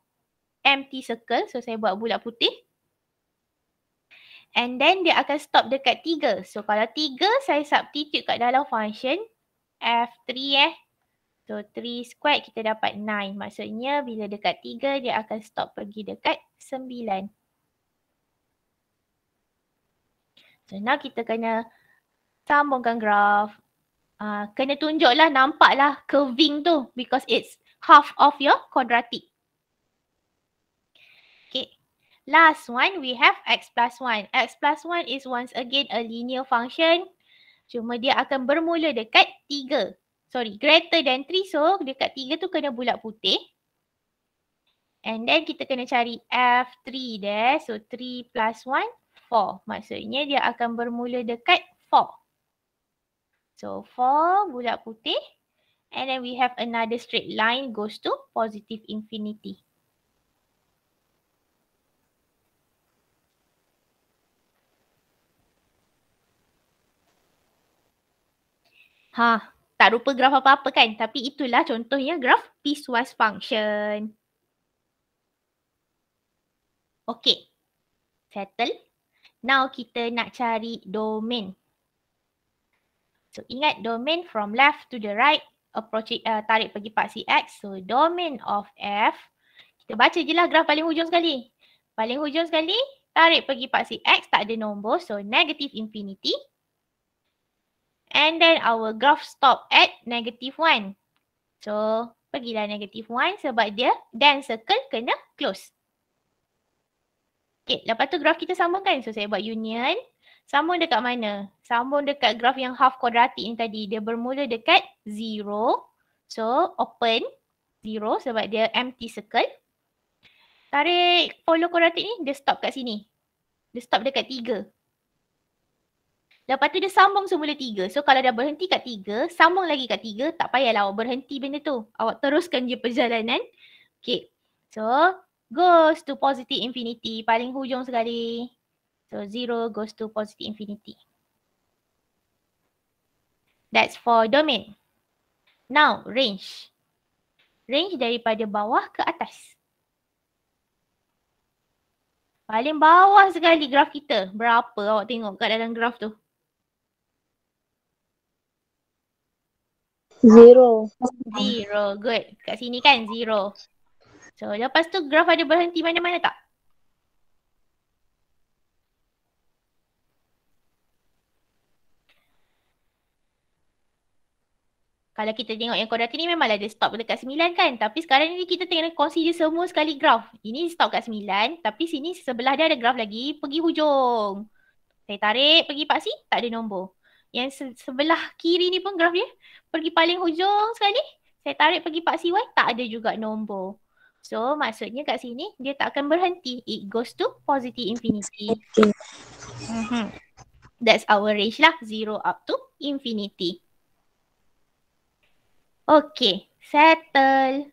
Speaker 1: Empty circle. So saya buat bulat putih. And then dia akan stop dekat 3. So kalau 3 saya substitute kat dalam function F3 So 3 squared kita dapat 9. Maksudnya bila dekat 3 dia akan stop pergi dekat 9. So now kita kena sambungkan graph. Kena tunjuklah, nampaklah curving tu because it's half of your quadratic. Okay. Last one, we have x plus 1. X plus 1 is once again a linear function. Cuma dia akan bermula dekat 3. Sorry, greater than 3. So, dekat 3 tu kena bulat putih. And then kita kena cari F3 there. So, 3 plus 1, 4. Maksudnya dia akan bermula dekat 4. So, 4 bulat putih. And then we have another straight line goes to positive infinity. Tak rupa graf apa-apa kan? Tapi itulah contohnya graf piecewise function. Okay. Settle. Now kita nak cari domain. So ingat domain from left to the right. Tarik pergi part CX. So domain of F. Kita baca je lah graf paling hujung sekali. Paling hujung sekali. Tarik pergi part CX. Tak ada nombor. So negative infinity. And then our graph stop at -1. So, pergilah -1 sebab dia dan circle kena close. Okay, lepas tu graf kita sambungkan. So, saya buat union. Sambung dekat mana? Sambung dekat graf yang half quadratic ni tadi. Dia bermula dekat 0. So, open 0 sebab dia empty circle. Tarik follow quadratic ni, dia stop kat sini. Dia stop dekat 3. Lepas tu dia sambung semula 3. So kalau dah berhenti kat 3, sambung lagi kat 3, tak payahlah awak berhenti benda tu. Awak teruskan je perjalanan. Okay. So goes to positive infinity. Paling hujung sekali. So 0 goes to positive infinity. That's for domain. Now range. Range daripada bawah ke atas. Paling bawah sekali graf kita. Berapa awak tengok kat dalam graf tu?
Speaker 2: 0.
Speaker 1: 0. Good. Kat sini kan 0. So lepas tu graf ada berhenti mana-mana tak? Kalau kita tengok yang kuadrat ni memanglah dia stop dekat 9 kan. Tapi sekarang ni kita tengok consider semua sekali graf. Ini stop kat 9. Tapi sini sebelah dia ada graf lagi pergi hujung. Saya tarik pergi part C, tak ada nombor. Yang sebelah kiri ni pun graf dia pergi paling hujung sekali. Saya tarik pergi part CY, tak ada juga nombor. So maksudnya kat sini dia tak akan berhenti. It goes to positive infinity. That's our range lah. 0 up to infinity. Okay, settle.